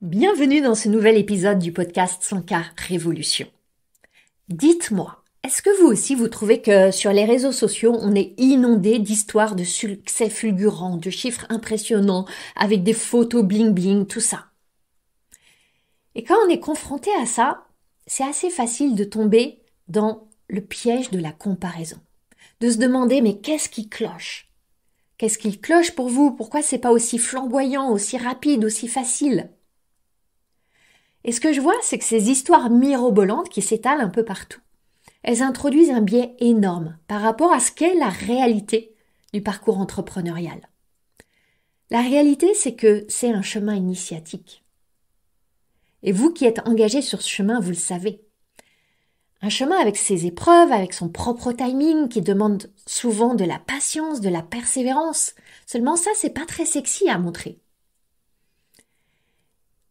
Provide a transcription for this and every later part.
Bienvenue dans ce nouvel épisode du podcast 100K Révolution. Dites-moi, est-ce que vous aussi vous trouvez que sur les réseaux sociaux, on est inondé d'histoires de succès fulgurants, de chiffres impressionnants, avec des photos bling bling, tout ça? Et quand on est confronté à ça, c'est assez facile de tomber dans le piège de la comparaison. De se demander, mais qu'est-ce qui cloche? Qu'est-ce qui cloche pour vous? Pourquoi c'est pas aussi flamboyant, aussi rapide, aussi facile? Et ce que je vois, c'est que ces histoires mirobolantes qui s'étalent un peu partout, elles introduisent un biais énorme par rapport à ce qu'est la réalité du parcours entrepreneurial. La réalité, c'est que c'est un chemin initiatique. Et vous qui êtes engagé sur ce chemin, vous le savez. Un chemin avec ses épreuves, avec son propre timing, qui demande souvent de la patience, de la persévérance. Seulement ça, c'est pas très sexy à montrer.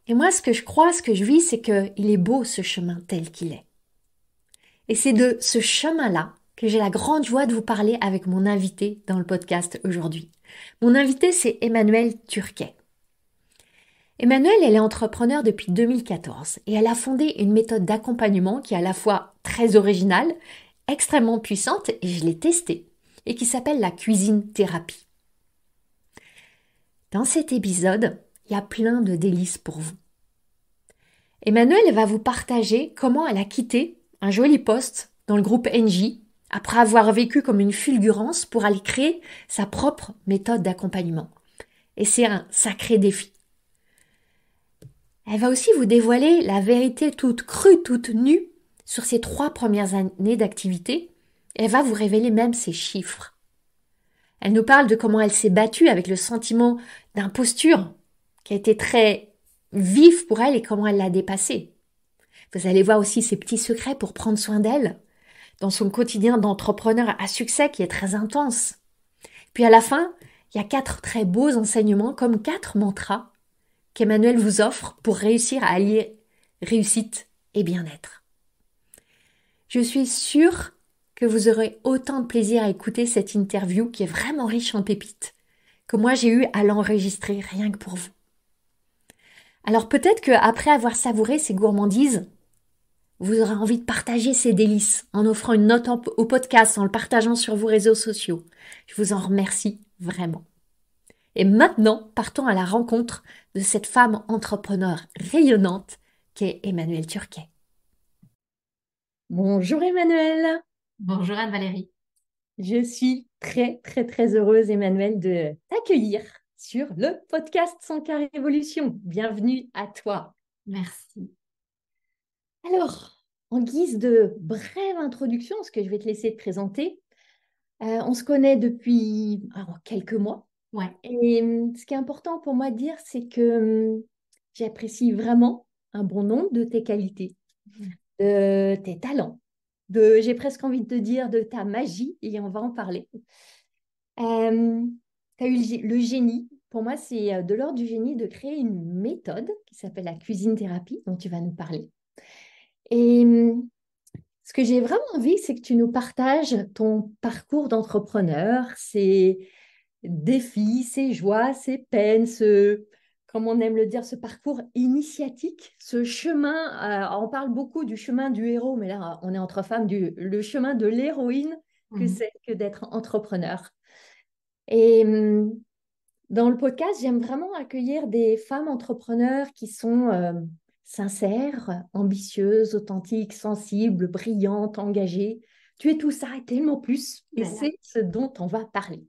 Et moi, ce que je crois, ce que je vis, c'est qu'il est beau ce chemin tel qu'il est. Et c'est de ce chemin-là que j'ai la grande joie de vous parler avec mon invité dans le podcast aujourd'hui. Mon invité, c'est Emmanuelle Turquet. Emmanuelle, elle est entrepreneure depuis 2014 et elle a fondé une méthode d'accompagnement qui est à la fois très originale, extrêmement puissante, et je l'ai testée, et qui s'appelle la cuisine thérapie. Dans cet épisode, il y a plein de délices pour vous. Emmanuelle va vous partager comment elle a quitté un joli poste dans le groupe Engie après avoir vécu comme une fulgurance pour aller créer sa propre méthode d'accompagnement. Et c'est un sacré défi. Elle va aussi vous dévoiler la vérité toute crue, toute nue sur ses 3 premières années d'activité. Elle va vous révéler même ses chiffres. Elle nous parle de comment elle s'est battue avec le sentiment d'imposture qui a été très vif pour elle et comment elle l'a dépassé. Vous allez voir aussi ses petits secrets pour prendre soin d'elle dans son quotidien d'entrepreneur à succès qui est très intense. Puis à la fin, il y a 4 très beaux enseignements comme 4 mantras qu'Emmanuelle vous offre pour réussir à allier réussite et bien-être. Je suis sûre que vous aurez autant de plaisir à écouter cette interview qui est vraiment riche en pépites que moi j'ai eu à l'enregistrer rien que pour vous. Alors peut-être qu'après avoir savouré ces gourmandises, vous aurez envie de partager ces délices en offrant une note au podcast, en le partageant sur vos réseaux sociaux. Je vous en remercie vraiment. Et maintenant, partons à la rencontre de cette femme entrepreneur rayonnante qu'est Emmanuelle Turquet. Bonjour Emmanuelle, Bonjour Anne-Valérie. je suis très heureuse Emmanuelle de t'accueillir sur le podcast 100K Révolution. Bienvenue à toi. Merci. Alors, en guise de brève introduction, ce que je vais te laisser te présenter, on se connaît depuis quelques mois. Ouais. Et ce qui est important pour moi de dire, c'est que j'apprécie vraiment un bon nombre de tes qualités, de tes talents, j'ai presque envie de te dire de ta magie, et on va en parler. Tu as eu le génie. Pour moi, c'est de l'ordre du génie de créer une méthode qui s'appelle la cuisine thérapie, dont tu vas nous parler. Et ce que j'ai vraiment envie, c'est que tu nous partages ton parcours d'entrepreneur, ses défis, ses joies, ses peines, comme on aime le dire, ce parcours initiatique, ce chemin. On parle beaucoup du chemin du héros, mais là, on est entre femmes, le chemin de l'héroïne que Mhm. c'est que d'être entrepreneur. Et dans le podcast, j'aime vraiment accueillir des femmes entrepreneurs qui sont sincères, ambitieuses, authentiques, sensibles, brillantes, engagées. Tu es tout ça et tellement plus, et Voilà. c'est ce dont on va parler.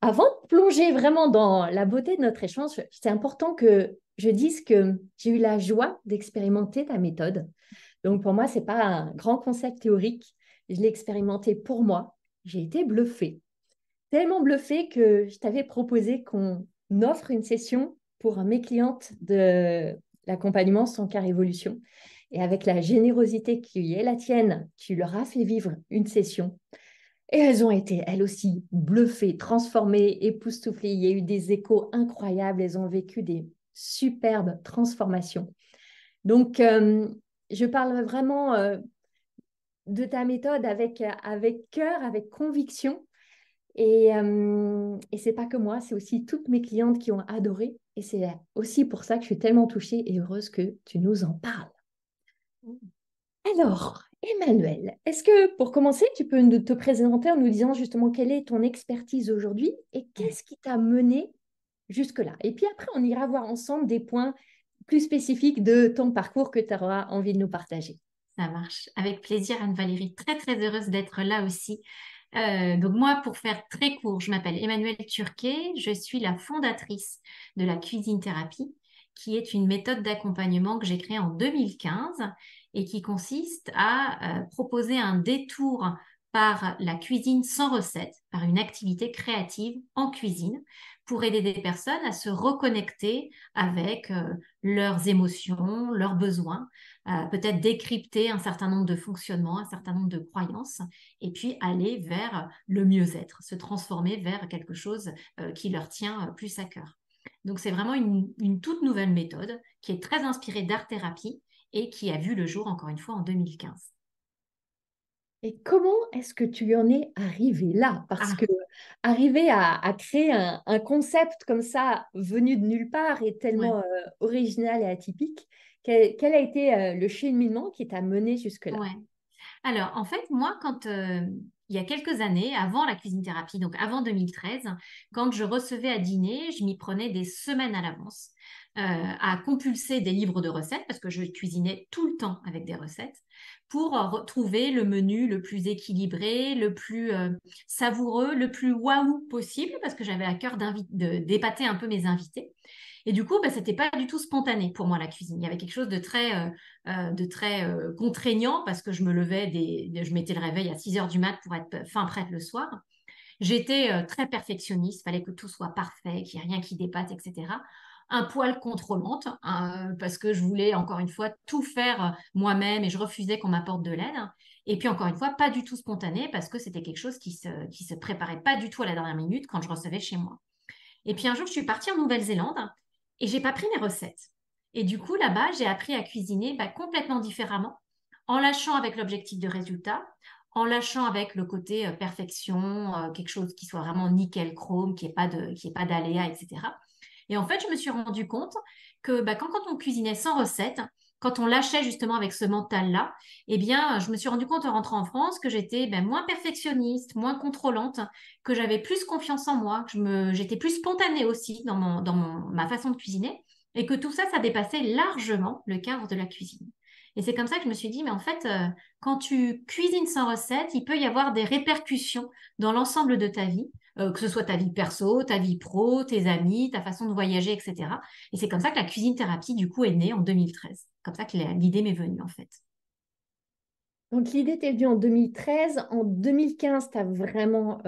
Avant de plonger vraiment dans la beauté de notre échange, c'est important que je dise que j'ai eu la joie d'expérimenter ta méthode. Donc pour moi, ce n'est pas un grand concept théorique. Je l'ai expérimenté pour moi. J'ai été bluffée. Tellement bluffée que je t'avais proposé qu'on offre une session pour mes clientes de l'accompagnement 100K Révolution. Et avec la générosité qui est la tienne, tu leur as fait vivre une session. Et elles ont été, elles aussi, bluffées, transformées, époustouflées. Il y a eu des échos incroyables. Elles ont vécu des superbes transformations. Donc, je parle vraiment de ta méthode avec cœur, avec conviction. Et c'est pas que moi, c'est aussi toutes mes clientes qui ont adoré. Et c'est aussi pour ça que je suis tellement touchée et heureuse que tu nous en parles. Alors, Emmanuel, est-ce que pour commencer, tu peux te présenter en nous disant justement quelle est ton expertise aujourd'hui et Ouais, qu'est-ce qui t'a mené jusque-là? Et puis après, on ira voir ensemble des points plus spécifiques de ton parcours que tu auras envie de nous partager. ça marche. Avec plaisir, Anne-Valérie. Très, très heureuse d'être là aussi. Donc moi, pour faire très court, je m'appelle Emmanuelle Turquet. Je suis la fondatrice de la cuisine thérapie, qui est une méthode d'accompagnement que j'ai créée en 2015 et qui consiste à proposer un détour par la cuisine sans recette, par une activité créative en cuisine, pour aider des personnes à se reconnecter avec leurs émotions, leurs besoins, peut-être décrypter un certain nombre de fonctionnements, un certain nombre de croyances et puis aller vers le mieux-être, se transformer vers quelque chose qui leur tient plus à cœur. Donc c'est vraiment une toute nouvelle méthode qui est très inspirée d'art-thérapie et qui a vu le jour encore une fois en 2015. Et comment est-ce que tu en es arrivé là? Parce que Ah, arriver à créer un concept comme ça, venu de nulle part, est ouais, tellement original et atypique. Quel a été le cheminement qui t'a mené jusque-là? ouais. Alors, en fait, moi, quand il y a quelques années, avant la cuisine thérapie, donc avant 2013, quand je recevais à dîner, je m'y prenais des semaines à l'avance à compulser des livres de recettes parce que je cuisinais tout le temps avec des recettes pour retrouver le menu le plus équilibré, le plus savoureux, le plus waouh possible parce que j'avais à cœur d'épater un peu mes invités. Et du coup, bah, c'était pas du tout spontané pour moi la cuisine. Il y avait quelque chose de très contraignant parce que je me levais je mettais le réveil à 6 heures du mat pour être fin prête le soir. J'étais très perfectionniste, fallait que tout soit parfait, qu'il n'y ait rien qui dépasse, etc. Un poil contrôlante, hein, parce que je voulais encore une fois tout faire moi-même et je refusais qu'on m'apporte de l'aide. Et puis encore une fois, pas du tout spontané parce que c'était quelque chose qui se préparait pas du tout à la dernière minute quand je recevais chez moi. Et puis un jour, je suis partie en Nouvelle-Zélande et j'ai pas pris mes recettes. Et du coup, là-bas, j'ai appris à cuisiner complètement différemment, en lâchant avec l'objectif de résultat, en lâchant avec le côté perfection, quelque chose qui soit vraiment nickel chrome, qui ait pas d'aléa, etc. Et en fait, je me suis rendu compte que quand on cuisinait sans recette, quand on lâchait justement avec ce mental-là, eh bien, je me suis rendu compte en rentrant en France que j'étais moins perfectionniste, moins contrôlante, que j'avais plus confiance en moi, j'étais plus spontanée aussi ma façon de cuisiner, et que tout ça, ça dépassait largement le cadre de la cuisine. Et c'est comme ça que je me suis dit, mais en fait, quand tu cuisines sans recette, il peut y avoir des répercussions dans l'ensemble de ta vie, que ce soit ta vie perso, ta vie pro, tes amis, ta façon de voyager, etc. Et c'est comme ça que la cuisine thérapie, du coup, est née en 2013. Comme ça que l'idée m'est venue, en fait. Donc l'idée t'est venue en 2013. En 2015, tu as vraiment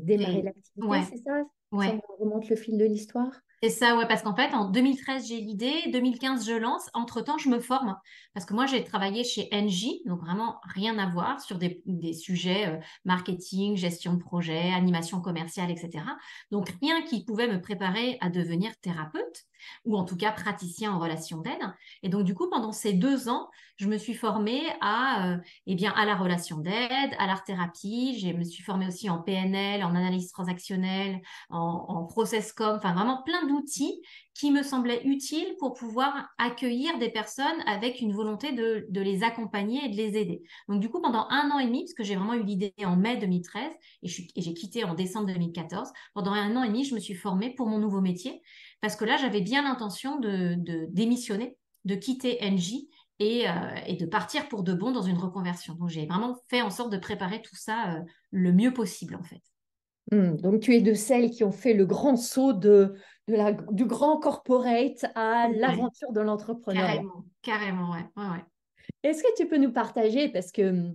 démarré l'activité, Ouais, c'est ça? Si on ouais. remonte le fil de l'histoire. C'est ça, ouais, parce qu'en fait, en 2013, j'ai l'idée, 2015, je lance. Entre-temps, je me forme. Parce que moi, j'ai travaillé chez Engie, donc vraiment rien à voir sur des sujets marketing, gestion de projet, animation commerciale, etc. Donc, rien qui pouvait me préparer à devenir thérapeute ou en tout cas praticien en relation d'aide. Et donc, du coup, pendant ces 2 ans, je me suis formée à la relation d'aide, à l'art-thérapie. Je me suis formée aussi en PNL, en analyse transactionnelle, en process com, enfin vraiment plein d'outils qui me semblaient utiles pour pouvoir accueillir des personnes avec une volonté de les accompagner et de les aider. Donc du coup, pendant 1 an et demi, parce que j'ai vraiment eu l'idée en mai 2013 et j'ai quitté en décembre 2014, pendant 1 an et demi, je me suis formée pour mon nouveau métier parce que là, j'avais bien l'intention de démissionner, de quitter NJ et de partir pour de bon dans une reconversion. Donc j'ai vraiment fait en sorte de préparer tout ça le mieux possible en fait. Donc tu es de celles qui ont fait le grand saut du grand corporate à Ouais. l'aventure de l'entrepreneuriat. Carrément, carrément, ouais, ouais, ouais. Est-ce que tu peux nous partager, parce que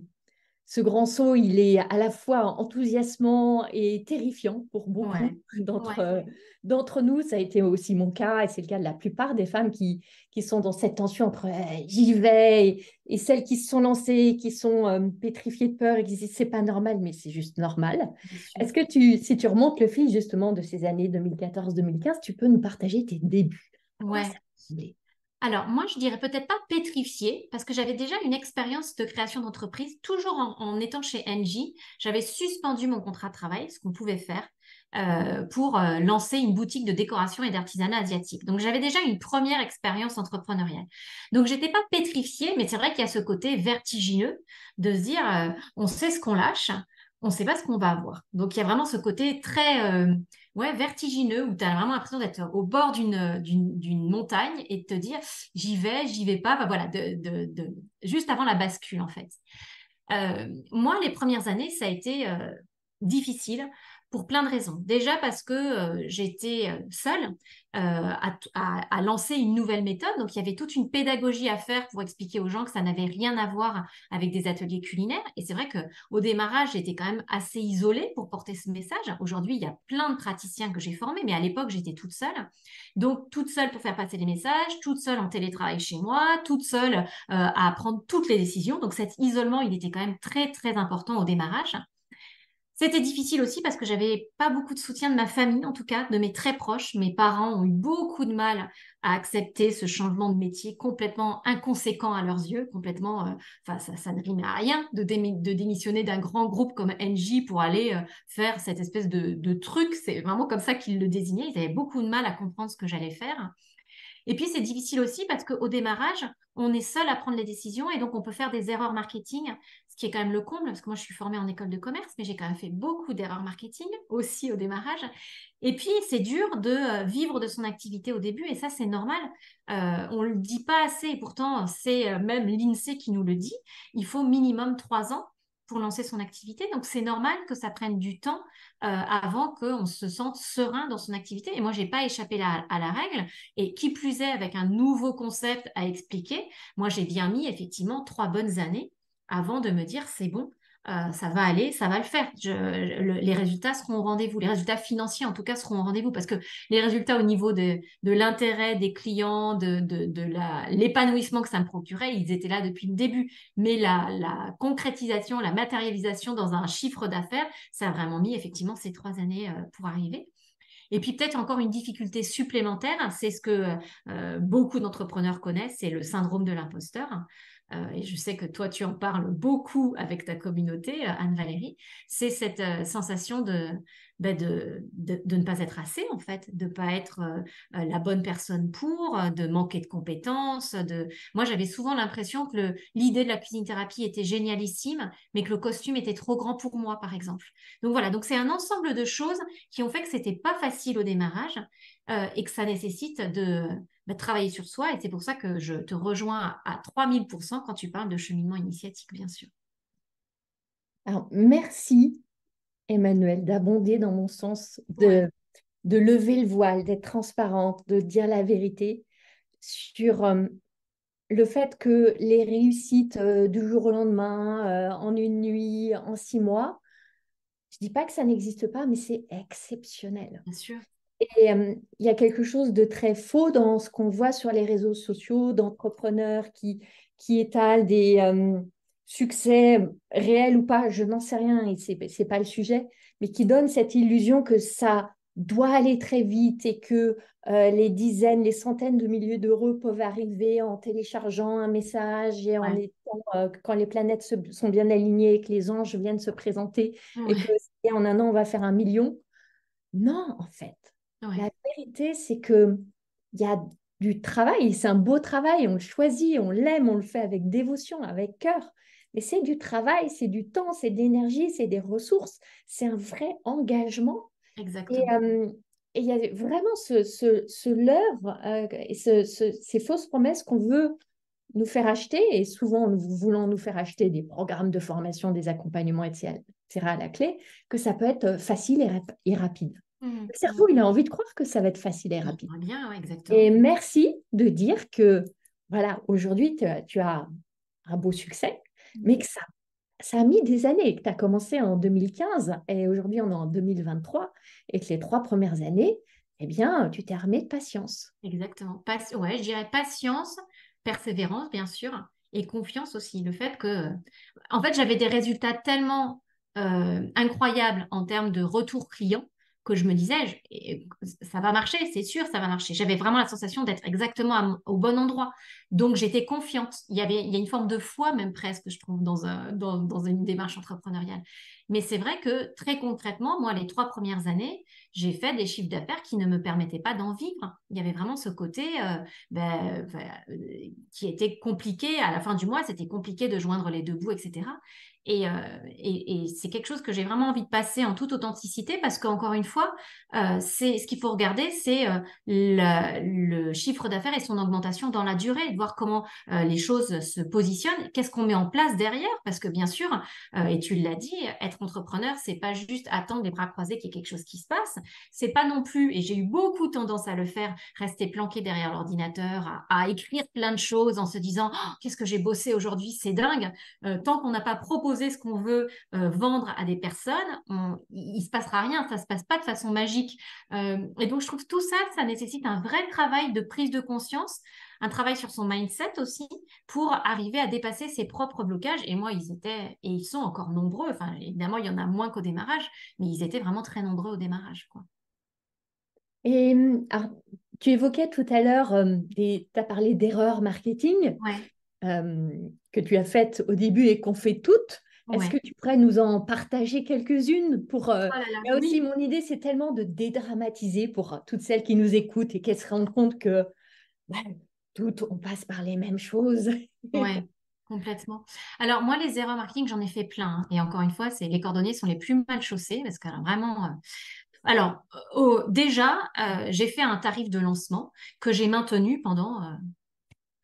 ce grand saut, il est à la fois enthousiasmant et terrifiant pour beaucoup Ouais, d'entre ouais, d'entre nous. Ça a été aussi mon cas et c'est le cas de la plupart des femmes qui sont dans cette tension entre j'y vais et celles qui se sont lancées, qui sont pétrifiées de peur et qui se disent c'est pas normal, mais c'est juste normal. bien sûr. Est-ce que si tu remontes le fil justement de ces années 2014-2015, tu peux nous partager tes débuts? À quoi ça Ouais. ressemblait? Alors, moi, je dirais peut-être pas pétrifiée, parce que j'avais déjà une expérience de création d'entreprise, toujours en étant chez Engie. J'avais suspendu mon contrat de travail, ce qu'on pouvait faire, pour lancer une boutique de décoration et d'artisanat asiatique. Donc, j'avais déjà une première expérience entrepreneuriale. Donc, j'étais pas pétrifiée, mais c'est vrai qu'il y a ce côté vertigineux de se dire, on sait ce qu'on lâche, on ne sait pas ce qu'on va avoir. Donc, il y a vraiment ce côté très ouais, vertigineux où tu as vraiment l'impression d'être au bord d'une montagne et de te dire, j'y vais pas, bah, voilà, juste avant la bascule, en fait. Moi, les premières années, ça a été difficile pour plein de raisons. Déjà parce que j'étais seule à lancer une nouvelle méthode. Donc, il y avait toute une pédagogie à faire pour expliquer aux gens que ça n'avait rien à voir avec des ateliers culinaires. Et c'est vrai qu'au démarrage, j'étais quand même assez isolée pour porter ce message. Aujourd'hui, il y a plein de praticiens que j'ai formés, mais à l'époque, j'étais toute seule. Donc, toute seule pour faire passer les messages, toute seule en télétravail chez moi, toute seule à prendre toutes les décisions. Donc cet isolement, il était quand même très, très important au démarrage. C'était difficile aussi parce que j'avais pas beaucoup de soutien de ma famille, en tout cas, de mes très proches. Mes parents ont eu beaucoup de mal à accepter ce changement de métier complètement inconséquent à leurs yeux, complètement, enfin, ça ne rime à rien de démissionner d'un grand groupe comme NJ pour aller faire cette espèce de truc. C'est vraiment comme ça qu'ils le désignaient. Ils avaient beaucoup de mal à comprendre ce que j'allais faire. Et puis, c'est difficile aussi parce qu'au démarrage, on est seul à prendre les décisions et donc on peut faire des erreurs marketing, ce qui est quand même le comble, parce que moi, je suis formée en école de commerce, mais j'ai quand même fait beaucoup d'erreurs marketing aussi au démarrage. Et puis, c'est dur de vivre de son activité au début et ça, c'est normal. On ne le dit pas assez et pourtant, c'est même l'INSEE qui nous le dit. Il faut minimum 3 ans pour lancer son activité. Donc, c'est normal que ça prenne du temps avant qu'on se sente serein dans son activité. Et moi, j'ai pas échappé à la règle. Et qui plus est, avec un nouveau concept à expliquer, moi, j'ai bien mis effectivement 3 bonnes années avant de me dire, c'est bon, ça va aller, ça va le faire. Les résultats seront au rendez-vous. Les résultats financiers, en tout cas, seront au rendez-vous parce que les résultats au niveau de l'intérêt des clients, l'épanouissement que ça me procurait, ils étaient là depuis le début. Mais la concrétisation, la matérialisation dans un chiffre d'affaires, ça a vraiment mis effectivement ces 3 années pour arriver. Et puis peut-être encore une difficulté supplémentaire, c'est ce que beaucoup d'entrepreneurs connaissent, c'est le syndrome de l'imposteur. Et je sais que toi, tu en parles beaucoup avec ta communauté, Anne-Valérie. C'est cette sensation de ne pas être assez, en fait, de ne pas être la bonne personne pour, de manquer de compétences. Moi, j'avais souvent l'impression que l'idée de la cuisine thérapie était génialissime, mais que le costume était trop grand pour moi, par exemple. Donc voilà, donc c'est un ensemble de choses qui ont fait que c'était pas facile au démarrage et que ça nécessite de travailler sur soi. Et c'est pour ça que je te rejoins à 3000% quand tu parles de cheminement initiatique, bien sûr. Alors, merci, Emmanuel, d'abonder dans mon sens, Ouais, de lever le voile, d'être transparente, de dire la vérité sur le fait que les réussites du jour au lendemain, en une nuit, en 6 mois, je dis pas que ça n'existe pas, mais c'est exceptionnel. bien sûr. Et il y a quelque chose de très faux dans ce qu'on voit sur les réseaux sociaux d'entrepreneurs qui étalent des succès réels ou pas, je n'en sais rien, et c'est pas le sujet, mais qui donnent cette illusion que ça doit aller très vite et que les dizaines, les centaines de milliers d'euros peuvent arriver en téléchargeant un message et en Ouais, étant, quand les planètes sont bien alignées, que les anges viennent se présenter et que ouais, en un an on va faire 1 million. Non, en fait. ouais, La vérité, c'est que il y a du travail, c'est un beau travail, on le choisit, on l'aime, on le fait avec dévotion, avec cœur. Mais c'est du travail, c'est du temps, c'est de l'énergie, c'est des ressources, c'est un vrai engagement. Et exactement. et il y a vraiment ce leurre et ces fausses promesses qu'on veut nous faire acheter, et souvent nous voulons nous faire acheter des programmes de formation, des accompagnements, etc. à la clé, que ça peut être facile et rapide. Mhm, Le cerveau, mhm. il a envie de croire que ça va être facile et Il rapide. va bien, ouais, Et exactement. merci de dire que, voilà, aujourd'hui, tu as un beau succès, mais que ça a mis des années, que tu as commencé en 2015 et aujourd'hui, on est en 2023 et que les 3 premières années, eh bien, tu t'es armé de patience. Exactement. Ouais, je dirais patience, persévérance, bien sûr, et confiance aussi. Le fait que, en fait, j'avais des résultats tellement incroyables en termes de retour client que je me disais, ça va marcher, c'est sûr, ça va marcher. J'avais vraiment la sensation d'être exactement au bon endroit. Donc, j'étais confiante. Il y a une forme de foi, même presque, je trouve, dans une démarche entrepreneuriale. Mais c'est vrai que très concrètement, moi, les 3 premières années, j'ai fait des chiffres d'affaires qui ne me permettaient pas d'en vivre. Il y avait vraiment ce côté qui était compliqué. À la fin du mois, c'était compliqué de joindre les deux bouts, etc. Et c'est quelque chose que j'ai vraiment envie de passer en toute authenticité parce qu'encore une fois, c'est ce qu'il faut regarder, c'est le chiffre d'affaires et son augmentation dans la durée, de voir comment les choses se positionnent, qu'est-ce qu'on met en place derrière, parce que bien sûr, et tu l'as dit, être entrepreneur, c'est pas juste attendre les bras croisés qu'il y ait quelque chose qui se passe, c'est pas non plus, et j'ai eu beaucoup tendance à le faire, rester planqué derrière l'ordinateur, à écrire plein de choses en se disant oh, qu'est-ce que j'ai bossé aujourd'hui, c'est dingue. Tant qu'on n'a pas proposé ce qu'on veut vendre à des personnes, il se passera rien, ça se passe pas de façon magique. Et donc je trouve tout ça, ça nécessite un vrai travail de prise de conscience, un travail sur son mindset aussi, pour arriver à dépasser ses propres blocages. Et moi, ils étaient, et ils sont encore nombreux. Enfin, évidemment, il y en a moins qu'au démarrage, mais ils étaient vraiment très nombreux au démarrage, quoi. Et alors, tu évoquais tout à l'heure, tu as parlé d'erreurs marketing Ouais, euh, que tu as faites au début et qu'on fait toutes. Est-ce que ouais. tu pourrais nous en partager quelques-unes pour, Oh là là, là aussi, oui, mon idée, c'est tellement de dédramatiser pour toutes celles qui nous écoutent et qu'elles se rendent compte que bah, toutes, on passe par les mêmes choses. ouais, complètement. Alors moi, les erreurs marketing, j'en ai fait plein, hein. Et encore une fois, c'est les cordonniers sont les plus mal chaussés parce que alors, vraiment. Alors, déjà, j'ai fait un tarif de lancement que j'ai maintenu pendant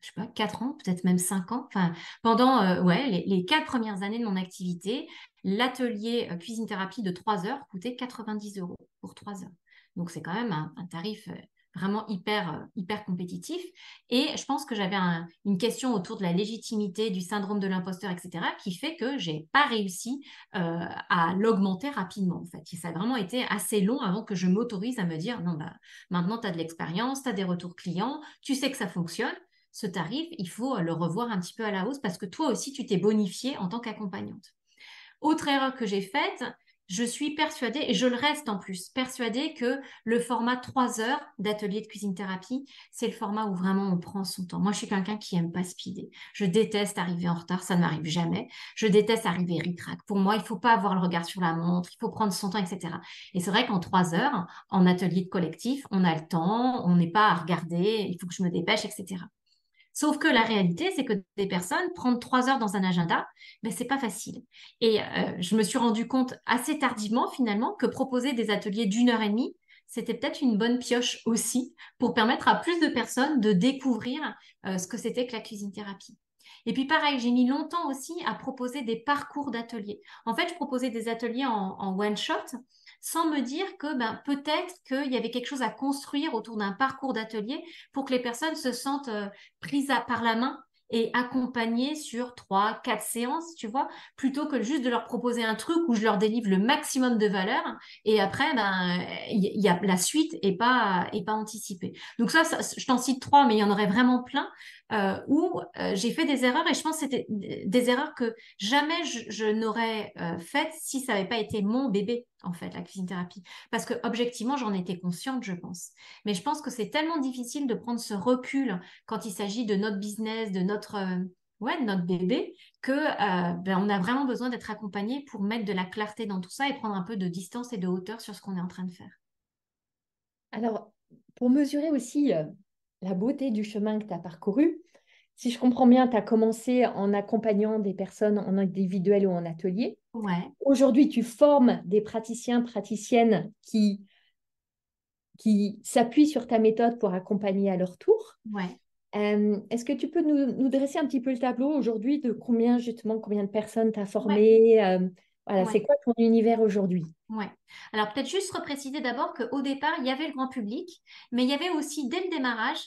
je sais pas, 4 ans, peut-être même 5 ans. Enfin, pendant ouais, les 4 premières années de mon activité, l'atelier cuisine thérapie de 3 heures coûtait 90 euros pour 3 heures. Donc, c'est quand même un tarif vraiment hyper compétitif. Et je pense que j'avais une question autour de la légitimité, du syndrome de l'imposteur, etc., qui fait que j'ai pas réussi à l'augmenter rapidement, en fait. Et ça a vraiment été assez long avant que je m'autorise à me dire, non, bah, maintenant, tu as de l'expérience, tu as des retours clients, tu sais que ça fonctionne ce tarif, il faut le revoir un petit peu à la hausse parce que toi aussi, tu t'es bonifié en tant qu'accompagnante. Autre erreur que j'ai faite, je suis persuadée, et je le reste en plus, persuadée que le format 3 heures d'atelier de cuisine thérapie, c'est le format où vraiment on prend son temps. Moi, je suis quelqu'un qui aime pas speeder. Je déteste arriver en retard, ça ne m'arrive jamais. Je déteste arriver ric-rac. Pour moi, il faut pas avoir le regard sur la montre, il faut prendre son temps, etc. Et c'est vrai qu'en 3 heures, en atelier de collectif, on a le temps, on n'est pas à regarder, il faut que je me dépêche, etc. Sauf que la réalité, c'est que des personnes, prendre 3 heures dans un agenda, ben, c'est pas facile. Et je me suis rendu compte assez tardivement, finalement, que proposer des ateliers d'1 heure et demie, c'était peut-être une bonne pioche aussi pour permettre à plus de personnes de découvrir ce que c'était que la cuisine thérapie. Et puis pareil, j'ai mis longtemps aussi à proposer des parcours d'ateliers. En fait, je proposais des ateliers en one shot sans me dire que ben, peut-être qu'il y avait quelque chose à construire autour d'un parcours d'atelier pour que les personnes se sentent prises par la main et accompagnées sur 3, 4 séances, tu vois, plutôt que juste de leur proposer un truc où je leur délivre le maximum de valeur et après, ben, la suite est pas anticipée. Donc ça, je t'en cite trois, mais il y en aurait vraiment plein où j'ai fait des erreurs et je pense que c'était des erreurs que jamais je n'aurais faites si ça n'avait pas été mon bébé, en fait, la cuisine thérapie. Parce que objectivement, j'en étais consciente, je pense. Mais je pense que c'est tellement difficile de prendre ce recul quand il s'agit de notre business, ouais, de notre bébé, que ben, on a vraiment besoin d'être accompagné pour mettre de la clarté dans tout ça et prendre un peu de distance et de hauteur sur ce qu'on est en train de faire. Alors, pour mesurer aussi la beauté du chemin que tu as parcouru, si je comprends bien, tu as commencé en accompagnant des personnes en individuel ou en atelier. Ouais, Aujourd'hui, tu formes des praticiens, praticiennes qui s'appuient sur ta méthode pour accompagner à leur tour. ouais. Est-ce que tu peux nous dresser un petit peu le tableau aujourd'hui de combien, justement, combien de personnes tu as Ouais, formées voilà, c'est ouais. quoi ton univers aujourd'hui? Ouais. Alors peut-être juste repréciser d'abord qu'au départ, il y avait le grand public, mais il y avait aussi dès le démarrage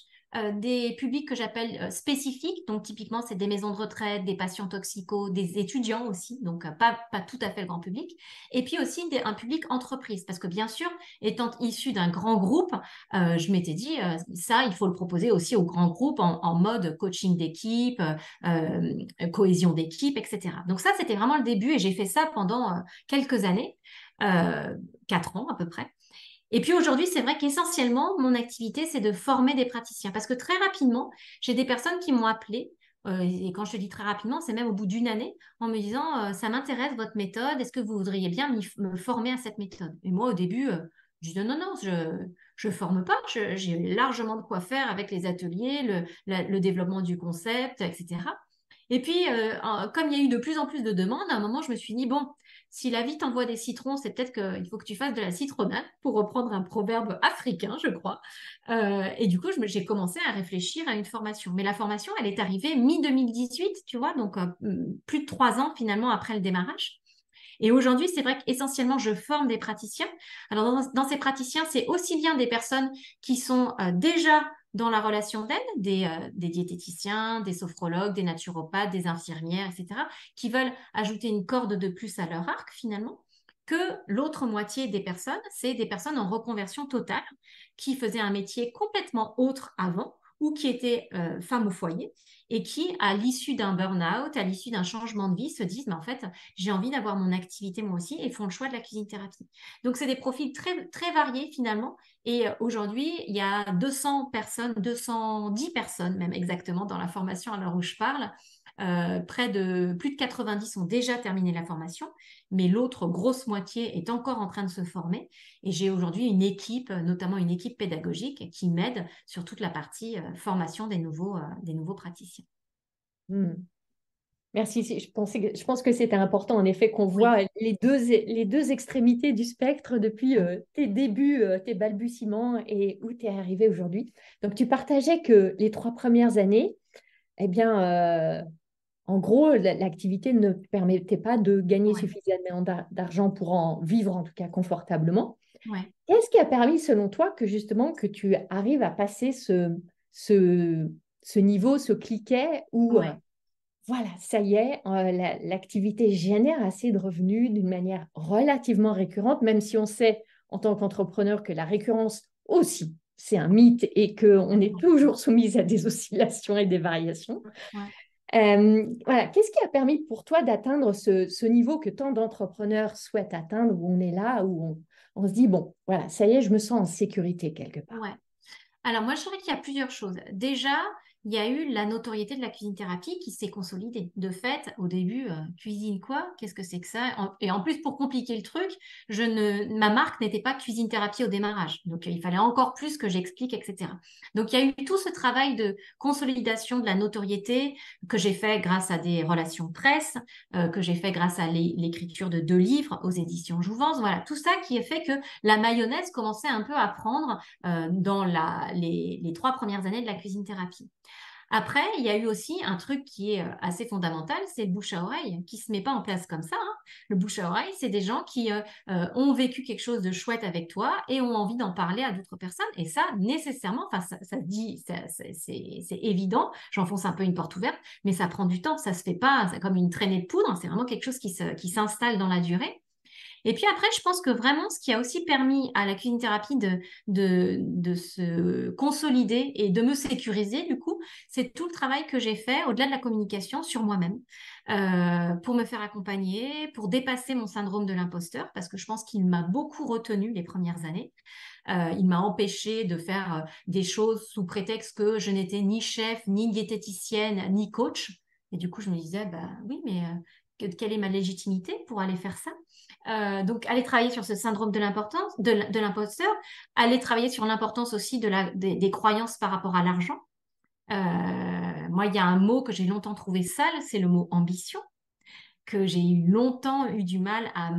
des publics que j'appelle spécifiques. Donc typiquement, c'est des maisons de retraite, des patients toxicos, des étudiants aussi, donc pas tout à fait le grand public. Et puis aussi un public entreprise, parce que bien sûr, étant issu d'un grand groupe, je m'étais dit, ça, il faut le proposer aussi au grand groupe en mode coaching d'équipe, cohésion d'équipe, etc. Donc ça, c'était vraiment le début et j'ai fait ça pendant quelques années euh, 4 ans à peu près. Et puis aujourd'hui, c'est vrai qu'essentiellement, mon activité, c'est de former des praticiens. Parce que très rapidement, j'ai des personnes qui m'ont appelé et quand je te dis très rapidement, c'est même au bout d'une année, en me disant, ça m'intéresse votre méthode, est-ce que vous voudriez bien me former à cette méthode? Et moi, au début, je dis non, non, je forme pas, j'ai largement de quoi faire avec les ateliers, le développement du concept, etc. Et puis, comme il y a eu de plus en plus de demandes, à un moment, je me suis dit, bon, si la vie t'envoie des citrons, c'est peut-être qu'il faut que tu fasses de la citronnade, pour reprendre un proverbe africain, je crois. Et du coup, j'ai commencé à réfléchir à une formation. Mais la formation, elle est arrivée mi-2018, tu vois, donc plus de 3 ans finalement après le démarrage. Et aujourd'hui, c'est vrai qu'essentiellement, je forme des praticiens. Alors, dans ces praticiens, c'est aussi bien des personnes qui sont déjà dans la relation d'aide, des diététiciens, des sophrologues, des naturopathes, des infirmières, etc., qui veulent ajouter une corde de plus à leur arc, finalement, que l'autre moitié des personnes, c'est des personnes en reconversion totale, qui faisaient un métier complètement autre avant, ou qui étaient femmes au foyer, et qui, à l'issue d'un burn-out, à l'issue d'un changement de vie, se disent, mais en fait, j'ai envie d'avoir mon activité moi aussi et font le choix de la cuisine thérapie. Donc, c'est des profils très, très variés finalement. Et aujourd'hui, il y a 200 personnes, 210 personnes même exactement dans la formation à l'heure où je parle. Près de plus de 90 ont déjà terminé la formation, mais l'autre grosse moitié est encore en train de se former. Et j'ai aujourd'hui une équipe, notamment une équipe pédagogique, qui m'aide sur toute la partie formation des nouveaux praticiens. Hmm. Merci. Je pense que c'était important, en effet, qu'on Oui, voit les deux extrémités du spectre depuis oui, tes débuts, tes balbutiements et où tu es arrivé aujourd'hui. Donc, tu partageais que les 3 premières années, eh bien, en gros, l'activité ne permettait pas de gagner ouais, suffisamment d'argent pour en vivre, en tout cas confortablement. ouais, Qu'est-ce qui a permis, selon toi, que justement que tu arrives à passer ce, ce niveau, ce cliquet où ouais. voilà, ça y est, l'activité génère assez de revenus d'une manière relativement récurrente, même si on sait en tant qu'entrepreneur que la récurrence aussi, c'est un mythe et qu'on est toujours soumise à des oscillations et des variations. Ouais. Voilà, qu'est-ce qui a permis pour toi d'atteindre ce niveau que tant d'entrepreneurs souhaitent atteindre, où on est là, où on se dit, bon, voilà, ça y est, je me sens en sécurité quelque part. Ouais. Alors, moi, je dirais qu'il y a plusieurs choses. Déjà, il y a eu la notoriété de la cuisine thérapie qui s'est consolidée. De fait, au début, cuisine quoi? Qu'est-ce que c'est que ça? Et en plus, pour compliquer le truc, ma marque n'était pas cuisine thérapie au démarrage. Donc, il fallait encore plus que j'explique, etc. Donc, il y a eu tout ce travail de consolidation de la notoriété que j'ai fait grâce à des relations presse, que j'ai fait grâce à l'écriture de 2 livres aux éditions Jouvence. Voilà, tout ça qui a fait que la mayonnaise commençait un peu à prendre dans les 3 premières années de la cuisine thérapie. Après, il y a eu aussi un truc qui est assez fondamental, c'est le bouche à oreille, qui se met pas en place comme ça, hein. Le bouche à oreille, c'est des gens qui ont vécu quelque chose de chouette avec toi et ont envie d'en parler à d'autres personnes. Et ça, nécessairement, enfin, ça se dit, c'est évident. J'enfonce un peu une porte ouverte, mais ça prend du temps. Ça se fait pas, c'est comme une traînée de poudre. C'est vraiment quelque chose qui s'installe dans la durée. Et puis après, je pense que vraiment, ce qui a aussi permis à la cuisine thérapie de se consolider et de me sécuriser, du coup, c'est tout le travail que j'ai fait au-delà de la communication sur moi-même, pour me faire accompagner, pour dépasser mon syndrome de l'imposteur, parce que je pense qu'il m'a beaucoup retenu les premières années. Il m'a empêché de faire des choses sous prétexte que je n'étais ni chef, ni diététicienne, ni coach. Et du coup, je me disais, bah oui, mais quelle est ma légitimité pour aller faire ça? Donc, aller travailler sur ce syndrome de l'importance, de l'imposteur, aller travailler sur l'importance aussi des croyances par rapport à l'argent. Moi, il y a un mot que j'ai longtemps trouvé sale, c'est le mot ambition, que j'ai longtemps eu du mal à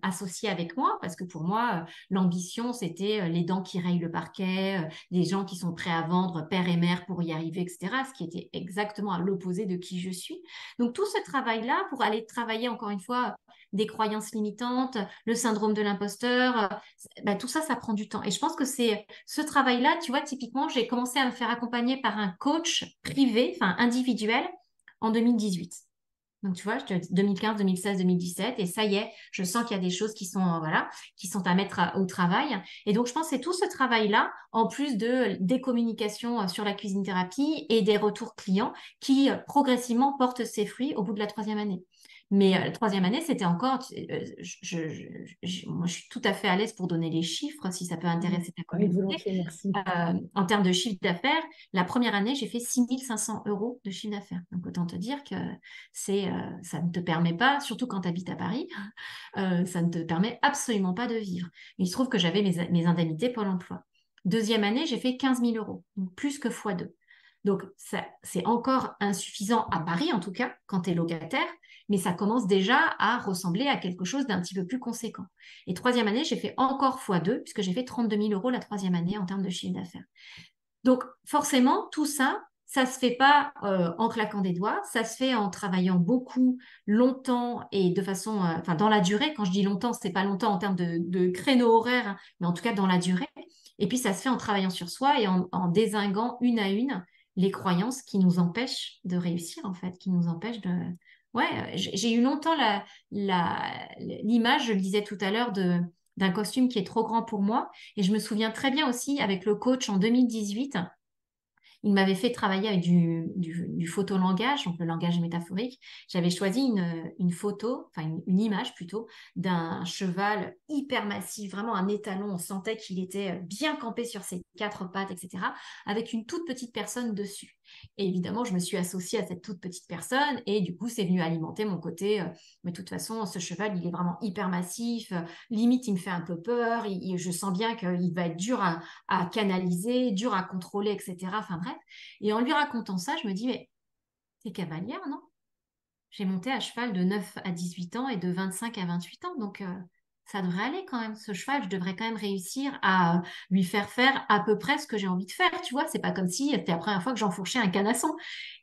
associer avec moi, parce que pour moi, l'ambition, c'était les dents qui rayent le parquet, des gens qui sont prêts à vendre père et mère pour y arriver, etc., ce qui était exactement à l'opposé de qui je suis. Donc tout ce travail-là, pour aller travailler encore une fois des croyances limitantes, le syndrome de l'imposteur, bah, tout ça, ça prend du temps. Et je pense que c'est ce travail-là, tu vois, typiquement, j'ai commencé à me faire accompagner par un coach privé, enfin individuel, en 2018. Donc, tu vois, 2015, 2016, 2017, et ça y est, je sens qu'il y a des choses qui sont, voilà, qui sont à mettre au travail. Et donc, je pense que c'est tout ce travail-là, en plus des communications sur la cuisine thérapie et des retours clients, qui progressivement portent ses fruits au bout de la 3e année. Mais la troisième année, c'était encore, moi, je suis tout à fait à l'aise pour donner les chiffres, si ça peut intéresser ta Oui, communauté. volontiers, merci. En termes de chiffre d'affaires, la première année, j'ai fait 6 500 € de chiffre d'affaires. Donc, autant te dire que ça ne te permet pas, surtout quand tu habites à Paris, ça ne te permet absolument pas de vivre. Il se trouve que j'avais mes indemnités Pôle emploi. Deuxième année, j'ai fait 15 000 €, donc plus que fois 2. Donc, ça, c'est encore insuffisant à Paris, en tout cas, quand tu es locataire, mais ça commence déjà à ressembler à quelque chose d'un petit peu plus conséquent. Et troisième année, j'ai fait encore fois 2, puisque j'ai fait 32 000 € la troisième année en termes de chiffre d'affaires. Donc, forcément, tout ça, ça se fait pas en claquant des doigts, ça se fait en travaillant beaucoup, longtemps et de façon, enfin, dans la durée. Quand je dis longtemps, c'est pas longtemps en termes de créneau horaire, hein, mais en tout cas dans la durée. Et puis, ça se fait en travaillant sur soi et en dézinguant une à une les croyances qui nous empêchent de réussir, en fait, qui nous empêchent de... Ouais, j'ai eu longtemps l'image, je le disais tout à l'heure, d'un costume qui est trop grand pour moi. Et je me souviens très bien aussi avec le coach en 2018, il m'avait fait travailler avec du photolangage, donc le langage métaphorique. J'avais choisi une photo, enfin une image plutôt, d'un cheval hyper massif, vraiment un étalon. On sentait qu'il était bien campé sur ses quatre pattes, etc., avec une toute petite personne dessus. Et évidemment, je me suis associée à cette toute petite personne et du coup, c'est venu alimenter mon côté. Mais de toute façon, ce cheval, il est vraiment hyper massif. Limite, il me fait un peu peur. Je sens bien qu'il va être dur à canaliser, dur à contrôler, etc. Enfin bref. Et en lui racontant ça, je me dis, mais t'es cavalière, non? J'ai monté à cheval de 9 à 18 ans et de 25 à 28 ans. Donc, ça devrait aller quand même. Ce cheval, je devrais quand même réussir à lui faire à peu près ce que j'ai envie de faire. Tu vois, c'est pas comme si c'était la première fois que j'enfourchais un canasson.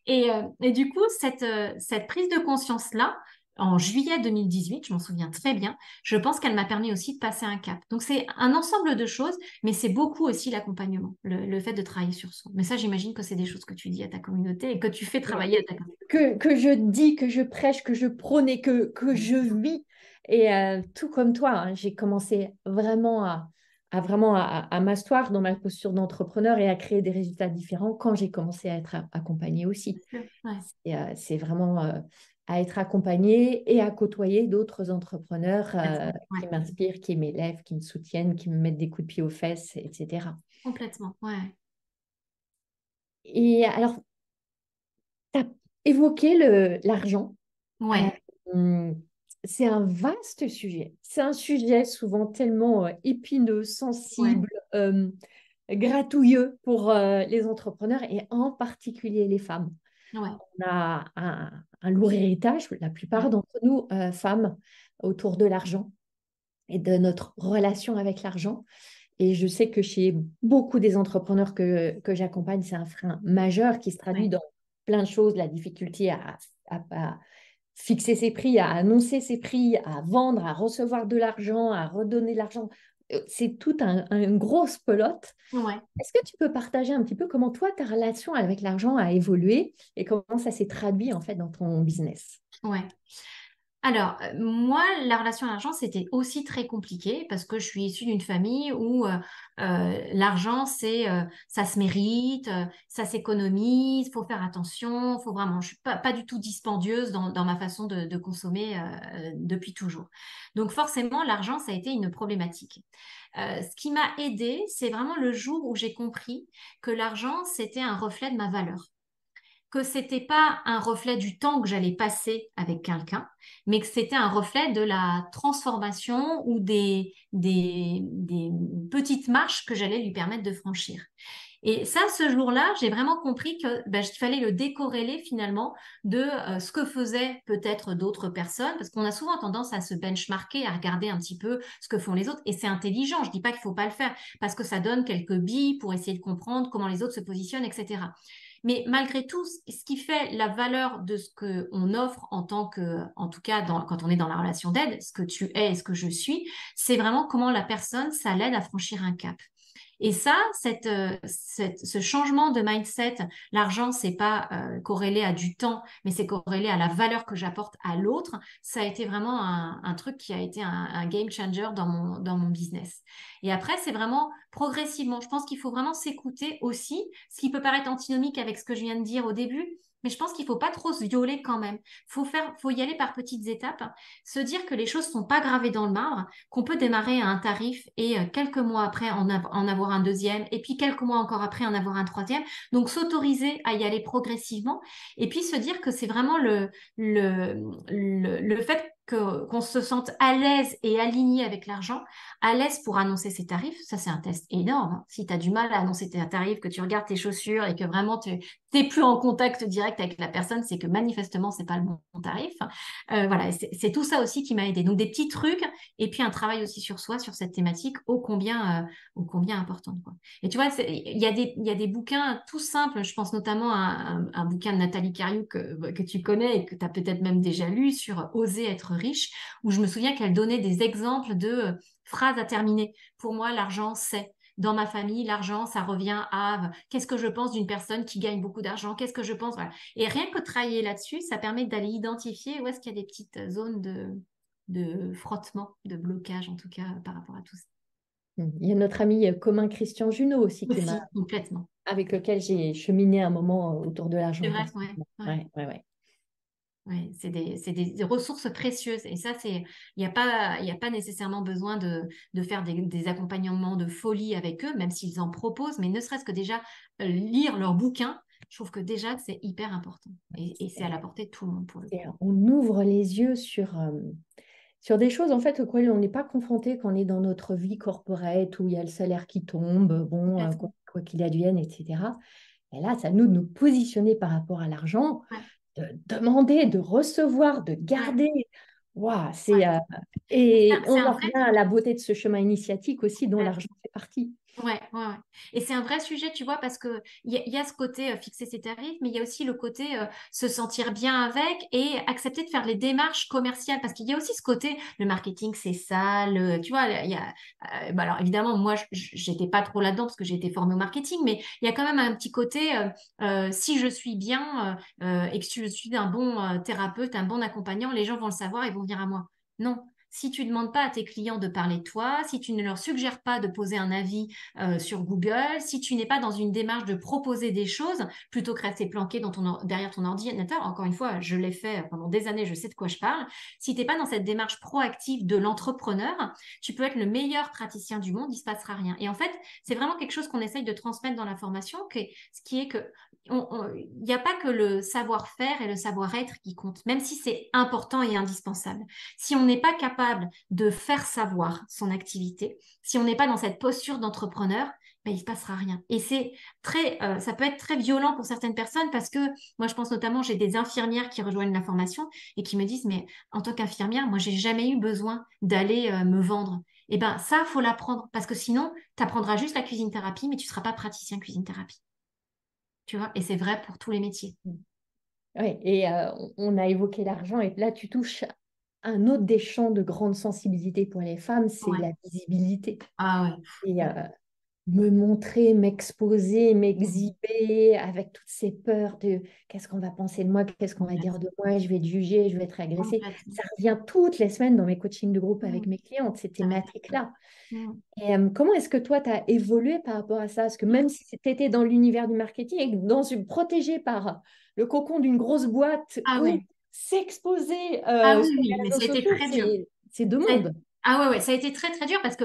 Et du coup, cette prise de conscience-là, en juillet 2018, je m'en souviens très bien, je pense qu'elle m'a permis aussi de passer un cap. Donc, c'est un ensemble de choses, mais c'est beaucoup aussi l'accompagnement, le fait de travailler sur soi. Mais ça, j'imagine que c'est des choses que tu dis à ta communauté et que tu fais travailler à ta communauté. Que je dis, que je prêche, que je prône et que je vis. Et tout comme toi, hein, j'ai commencé vraiment à m'asseoir dans ma posture d'entrepreneur et à créer des résultats différents quand j'ai commencé à être accompagnée aussi. Ouais, C'est vraiment à être accompagnée et à côtoyer d'autres entrepreneurs ouais, qui m'inspirent, qui m'élèvent, qui me soutiennent, qui me mettent des coups de pied aux fesses, etc. complètement. Ouais, Et alors, tu as évoqué l'argent. Euh, ouais, hum, c'est un vaste sujet. C'est un sujet souvent tellement épineux, ouais, sensible, gratouilleux pour les entrepreneurs et en particulier les femmes. ouais, On a un lourd héritage, la plupart ouais, d'entre nous, femmes, autour de l'argent et de notre relation avec l'argent. Et je sais que chez beaucoup des entrepreneurs que j'accompagne, c'est un frein majeur qui se traduit ouais. dans plein de choses, la difficulté à fixer ses prix, à annoncer ses prix, à vendre, à recevoir de l'argent, à redonner de l'argent. C'est tout une grosse pelote. Ouais, Est-ce que tu peux partager un petit peu comment toi, ta relation avec l'argent a évolué et comment ça s'est traduit en fait dans ton business? ouais. Alors, moi, la relation à l'argent, c'était aussi très compliqué parce que je suis issue d'une famille où l'argent, ça se mérite, ça s'économise, faut faire attention, faut vraiment, je suis pas du tout dispendieuse dans ma façon de consommer depuis toujours. Donc, forcément, l'argent, ça a été une problématique. Ce qui m'a aidée, c'est vraiment le jour où j'ai compris que l'argent, c'était un reflet de ma valeur, que c'était pas un reflet du temps que j'allais passer avec quelqu'un, mais que c'était un reflet de la transformation ou des petites marches que j'allais lui permettre de franchir. Et ça, ce jour-là, j'ai vraiment compris que ben, il fallait le décorréler finalement de ce que faisaient peut-être d'autres personnes, parce qu'on a souvent tendance à se benchmarker, à regarder un petit peu ce que font les autres, et c'est intelligent. Je dis pas qu'il faut pas le faire, parce que ça donne quelques billes pour essayer de comprendre comment les autres se positionnent, etc. Mais malgré tout, ce qui fait la valeur de ce qu'on offre en tant que, en tout cas, quand on est dans la relation d'aide, ce que tu es et ce que je suis, c'est vraiment comment la personne, ça l'aide à franchir un cap. Et ça, ce changement de mindset, l'argent, c'est pas corrélé à du temps, mais c'est corrélé à la valeur que j'apporte à l'autre. Ça a été vraiment un truc qui a été un game changer dans mon business. Et après, c'est vraiment progressivement. Je pense qu'il faut vraiment s'écouter aussi, ce qui peut paraître antinomique avec ce que je viens de dire au début, Mais je pense qu'il faut pas trop se violer quand même. Faut y aller par petites étapes, se dire que les choses sont pas gravées dans le marbre, qu'on peut démarrer à un tarif et quelques mois après en avoir un deuxième, et puis quelques mois encore après en avoir un troisième. Donc s'autoriser à y aller progressivement, et puis se dire que c'est vraiment le fait qu'on se sente à l'aise et aligné avec l'argent, à l'aise pour annoncer ses tarifs. Ça, c'est un test énorme, hein. Si tu as du mal à annoncer tes tarifs, que tu regardes tes chaussures et que vraiment tu n'es plus en contact direct avec la personne, c'est que manifestement, c'est pas le bon tarif. Voilà, c'est tout ça aussi qui m'a aidé. Donc, des petits trucs et puis un travail aussi sur soi, sur cette thématique ô combien importante, quoi. Et tu vois, il y a des bouquins tout simples. Je pense notamment à un bouquin de Nathalie Cariou que tu connais et que tu as peut-être même déjà lu sur Oser être riche, où je me souviens qu'elle donnait des exemples de phrases à terminer. Pour moi, l'argent, c'est. Dans ma famille, l'argent, ça revient à qu'est-ce que je pense d'une personne qui gagne beaucoup d'argent, qu'est-ce que je pense, voilà. Et rien que travailler là-dessus, ça permet d'aller identifier où est-ce qu'il y a des petites zones de frottement, de blocage en tout cas par rapport à tout ça. Il y a notre ami commun Christian Junot aussi Aussi, complètement. avec lequel j'ai cheminé un moment autour de C'est l'argent vrai, personnel. ouais, ouais. Ouais, ouais, ouais. Ouais, c'est des ressources précieuses. Et ça, il y a pas nécessairement besoin de faire des accompagnements de folie avec eux, même s'ils en proposent, mais ne serait-ce que déjà lire leurs bouquins, je trouve que déjà, c'est hyper important. Et c'est à la portée de tout le monde pour le coup. On ouvre les yeux sur des choses en fait auxquelles on n'est pas confronté quand on est dans notre vie corporate où il y a le salaire qui tombe, bon, Complètement. quoi qu'il advienne, etc. Et là, c'est à nous de nous positionner par rapport à l'argent, Ouais, de demander, de recevoir, de ouais, garder. Waouh, ouais. et C'est on un en vrai. revient à la beauté de ce chemin initiatique aussi dont l'argent fait partie. Ouais, ouais, ouais. Et c'est un vrai sujet, tu vois, parce que il y a ce côté fixer ses tarifs, mais il y a aussi le côté se sentir bien avec et accepter de faire les démarches commerciales, parce qu'il y a aussi ce côté, le marketing, c'est ça, tu vois, il y a, bah alors évidemment, moi, j'étais pas trop là-dedans parce que j'ai été formée au marketing, mais il y a quand même un petit côté, si je suis bien et que je suis un bon thérapeute, un bon accompagnant, les gens vont le savoir et vont venir à moi. Non. Si tu ne demandes pas à tes clients de parler de toi, si tu ne leur suggères pas de poser un avis sur Google, si tu n'es pas dans une démarche de proposer des choses, plutôt que rester planqué derrière ton ordinateur, encore une fois, je l'ai fait pendant des années, je sais de quoi je parle, si tu n'es pas dans cette démarche proactive de l'entrepreneur, tu peux être le meilleur praticien du monde, il ne se passera rien. Et en fait, c'est vraiment quelque chose qu'on essaye de transmettre dans la formation, ce qui est que il n'y a pas que le savoir-faire et le savoir-être qui comptent, même si c'est important et indispensable. Si on n'est pas capable de faire savoir son activité, si on n'est pas dans cette posture d'entrepreneur, ben, il ne se passera rien. Et ça peut être très violent pour certaines personnes parce que moi, je pense notamment, j'ai des infirmières qui rejoignent la formation et qui me disent, mais en tant qu'infirmière, moi, j'ai jamais eu besoin d'aller me vendre. Eh ben, ça, faut l'apprendre parce que sinon, tu apprendras juste la cuisine thérapie, mais tu ne seras pas praticien cuisine thérapie. Tu vois, et c'est vrai pour tous les métiers. Ouais, et on a évoqué l'argent, et là, tu touches un autre des champs de grande sensibilité pour les femmes, c'est Ouais. la visibilité. Ah ouais. Et Ouais. me montrer, m'exposer, m'exhiber avec toutes ces peurs de qu'est-ce qu'on va penser de moi, qu'est-ce qu'on va dire de Complètement. moi, je vais être jugée, je vais être agressée. Complètement. Ça revient toutes les semaines dans mes coachings de groupe avec Mm. mes clientes, ces Ça m'étonne thématiques-là. pas. Et comment est-ce que toi, tu as évolué par rapport à ça? Parce que même si tu étais dans l'univers du marketing et protégé par le cocon d'une grosse boîte Ah où ouais. s'exposer Ah oui, sur oui, les mais réseaux ça a été sociaux, très dur. c'est deux Ça a- mondes. Ah ouais, ouais, ça a été très très dur parce que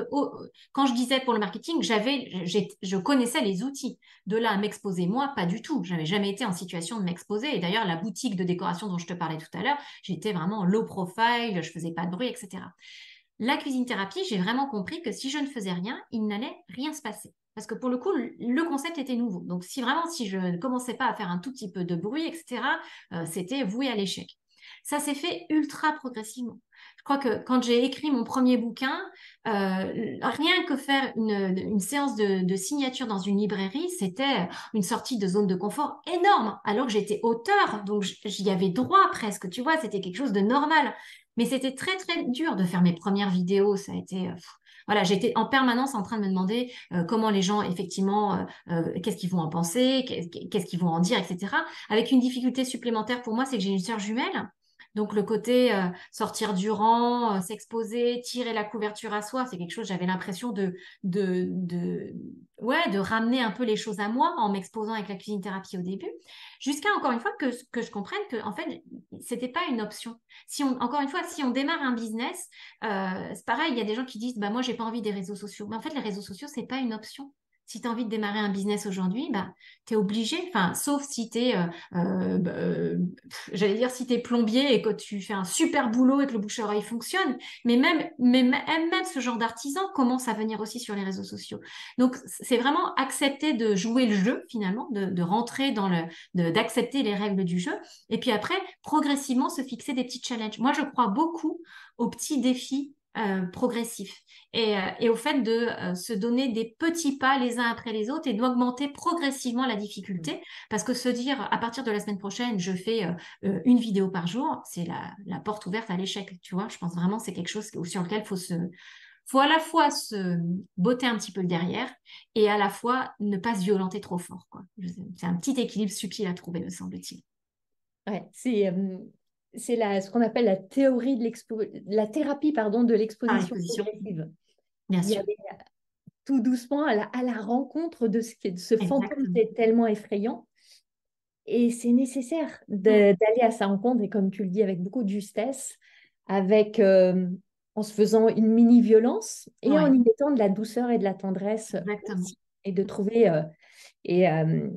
quand je disais pour le marketing, je connaissais les outils. De là à m'exposer, moi, pas du tout. J'avais jamais été en situation de m'exposer. Et d'ailleurs, la boutique de décoration dont je te parlais tout à l'heure, j'étais vraiment low profile, je faisais pas de bruit, etc. La cuisine thérapie, j'ai vraiment compris que si je ne faisais rien, il n'allait rien se passer. Parce que pour le coup, le concept était nouveau. Donc, si je ne commençais pas à faire un tout petit peu de bruit, etc., c'était voué à l'échec. Ça s'est fait ultra progressivement. Je crois que quand j'ai écrit mon premier bouquin, rien que faire une séance de signature dans une librairie, c'était une sortie de zone de confort énorme, alors que j'étais auteur, donc j'y avais droit presque, tu vois, c'était quelque chose de normal. Mais c'était très, très dur de faire mes premières vidéos. Ça a été, voilà, j'étais en permanence en train de me demander comment les gens, effectivement, qu'est-ce qu'ils vont en penser, qu'est-ce qu'ils vont en dire, etc. Avec une difficulté supplémentaire pour moi, c'est que j'ai une sœur jumelle. Donc le côté sortir du rang, s'exposer, tirer la couverture à soi, c'est quelque chose, j'avais l'impression de, ouais, de ramener un peu les choses à moi en m'exposant avec la cuisine thérapie au début, jusqu'à encore une fois que je comprenne que en fait, c'était pas une option. Si on, encore une fois, si on démarre un business, c'est pareil, il y a des gens qui disent, bah moi j'ai pas envie des réseaux sociaux. Mais en fait, les réseaux sociaux, c'est pas une option. Si tu as envie de démarrer un business aujourd'hui, bah, tu es obligé, enfin, sauf si tu es j'allais dire si tu es plombier et que tu fais un super boulot et que le bouche-à-oreille fonctionne, même ce genre d'artisan commence à venir aussi sur les réseaux sociaux. Donc, c'est vraiment accepter de jouer le jeu finalement, de rentrer dans d'accepter les règles du jeu. Et puis après, progressivement se fixer des petits challenges. Moi, je crois beaucoup aux petits défis progressifs et au fait de se donner des petits pas les uns après les autres et d'augmenter progressivement la difficulté. Parce que se dire à partir de la semaine prochaine, je fais une vidéo par jour, c'est la porte ouverte à l'échec. Tu vois, je pense vraiment que c'est quelque chose sur lequel faut à la fois se botter un petit peu le derrière et à la fois ne pas se violenter trop fort, quoi. C'est un petit équilibre subtil à trouver, me semble-t-il. Ouais, c'est ce qu'on appelle la théorie la thérapie, pardon, de Par l'exposition l'exposition, progressive. bien Il y sûr. avait tout doucement à la rencontre de de ce fantôme qui Exactement. est tellement effrayant. Et c'est nécessaire Mm. d'aller à sa rencontre, et comme tu le dis, avec beaucoup de justesse, avec, en se faisant une mini-violence et en Ouais, y mettant de la douceur et de la tendresse exactement. aussi. Et de trouver, et, euh,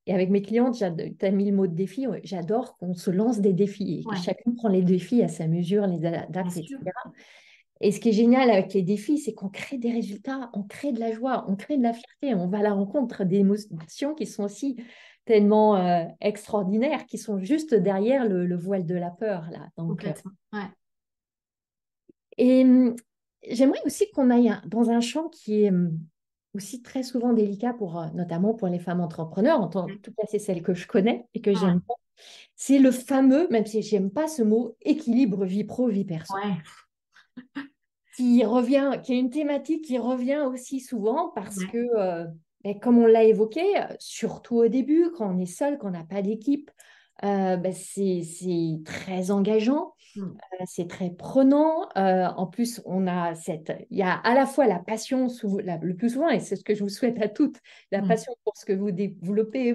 et avec mes clientes, tu as mis le mot de défi, ouais, j'adore qu'on se lance des défis. Et Ouais, chacun prend les défis à sa mesure, les bien adapte, sûr. etc. Et ce qui est génial avec les défis, c'est qu'on crée des résultats, on crée de la joie, on crée de la fierté, on va à la rencontre des émotions qui sont aussi tellement extraordinaires, qui sont juste derrière le voile de la peur, là. Donc, Complètement. Ouais. et j'aimerais aussi qu'on aille dans un champ qui est aussi très souvent délicat pour, notamment pour les femmes entrepreneurs, en tout cas c'est celle que je connais et que Ouais. j'aime pas. C'est le fameux, même si j'aime pas ce mot, équilibre vie pro, vie perso. Ouais. Qui revient, qui est une thématique qui revient aussi souvent parce Ouais. que, ben, comme on l'a évoqué, surtout au début, quand on est seul, quand on n'a pas d'équipe, ben, c'est très engageant, Mm. c'est très prenant. En plus, il y a à la fois la passion, le plus souvent, et c'est ce que je vous souhaite à toutes, la Mm. passion pour ce que vous développez,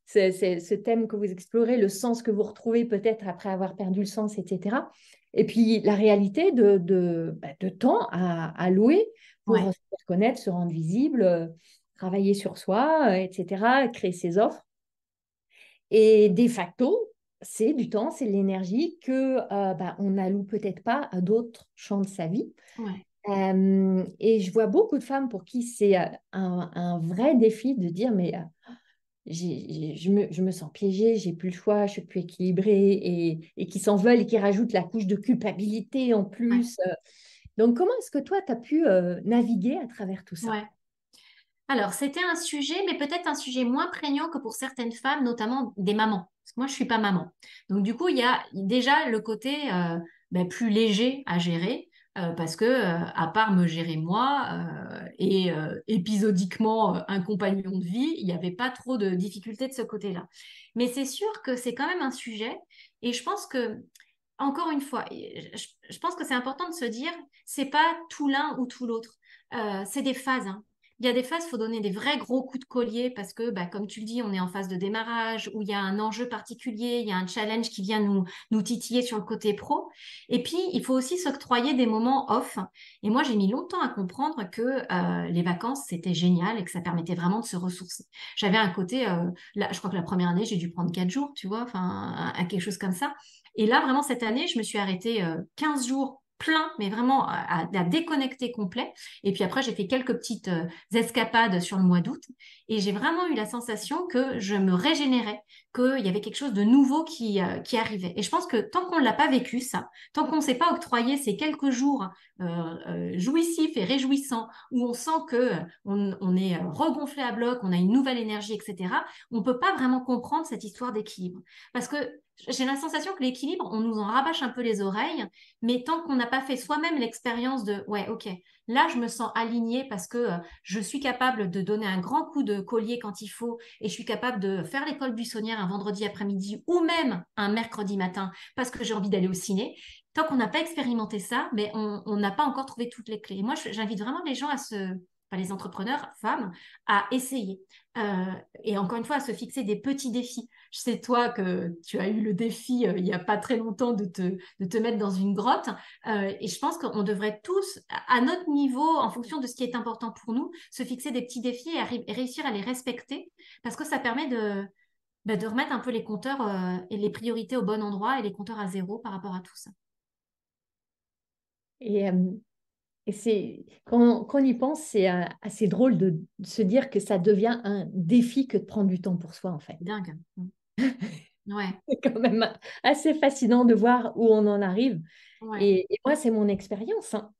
ce thème que vous explorez, le sens que vous retrouvez peut-être après avoir perdu le sens, etc. Et puis la réalité de temps à louer pour Ouais. se faire connaître, se rendre visible, travailler sur soi, etc., créer ses offres. Et de facto, c'est du temps, c'est de l'énergie que on n'alloue peut-être pas à d'autres champs de sa vie. Ouais. Et je vois beaucoup de femmes pour qui c'est un vrai défi de dire, mais je me sens piégée, j'ai plus le choix, je suis plus équilibrée, et qui s'en veulent et qui rajoutent la couche de culpabilité en Ouais. plus. Donc, comment est-ce que toi, tu as pu naviguer à travers tout ça? Ouais. Alors, c'était un sujet, mais peut-être un sujet moins prégnant que pour certaines femmes, notamment des mamans. Parce que moi, je suis pas maman. Donc, du coup, il y a déjà le côté plus léger à gérer, parce que, à part me gérer moi et épisodiquement un compagnon de vie, il n'y avait pas trop de difficultés de ce côté-là. Mais c'est sûr que c'est quand même un sujet, et je pense que, encore une fois, je pense que c'est important de se dire, c'est pas tout l'un ou tout l'autre. C'est des phases, hein. Il y a des phases, il faut donner des vrais gros coups de collier parce que, comme tu le dis, on est en phase de démarrage où il y a un enjeu particulier, il y a un challenge qui vient nous titiller sur le côté pro. Et puis, il faut aussi s'octroyer des moments off. Et moi, j'ai mis longtemps à comprendre que les vacances, c'était génial et que ça permettait vraiment de se ressourcer. J'avais un côté, là, je crois que la première année, j'ai dû prendre 4 jours, tu vois, enfin, à quelque chose comme ça. Et là, vraiment, cette année, je me suis arrêtée 15 jours plein, mais vraiment à déconnecter complet. Et puis après, j'ai fait quelques petites escapades sur le mois d'août et j'ai vraiment eu la sensation que je me régénérais, qu'il y avait quelque chose de nouveau qui arrivait. Et je pense que tant qu'on ne l'a pas vécu, ça, tant qu'on ne s'est pas octroyé ces quelques jours jouissifs et réjouissants où on sent que on est regonflé à bloc, on a une nouvelle énergie, etc., on ne peut pas vraiment comprendre cette histoire d'équilibre. Parce que j'ai la sensation que l'équilibre, on nous en rabâche un peu les oreilles, mais tant qu'on n'a pas fait soi-même l'expérience de, ouais, ok, là, je me sens alignée parce que je suis capable de donner un grand coup de collier quand il faut et je suis capable de faire l'école buissonnière un vendredi après-midi ou même un mercredi matin parce que j'ai envie d'aller au ciné. Tant qu'on n'a pas expérimenté ça, mais on n'a pas encore trouvé toutes les clés. Et moi, j'invite vraiment les gens enfin, les entrepreneurs, femmes, à essayer. Euh, et encore une fois, à se fixer des petits défis. Je sais, toi, que tu as eu le défi il n'y a pas très longtemps de te mettre dans une grotte. Et je pense qu'on devrait tous, à notre niveau, en fonction de ce qui est important pour nous, se fixer des petits défis et réussir à les respecter parce que ça permet de remettre un peu les compteurs et les priorités au bon endroit et les compteurs à zéro par rapport à tout ça. Et, euh, et quand on y pense, c'est assez drôle de se dire que ça devient un défi que de prendre du temps pour soi, en fait. Dingue. Ouais, C'est quand même assez fascinant de voir où on en arrive. ouais. Et moi, c'est mon expérience, hein.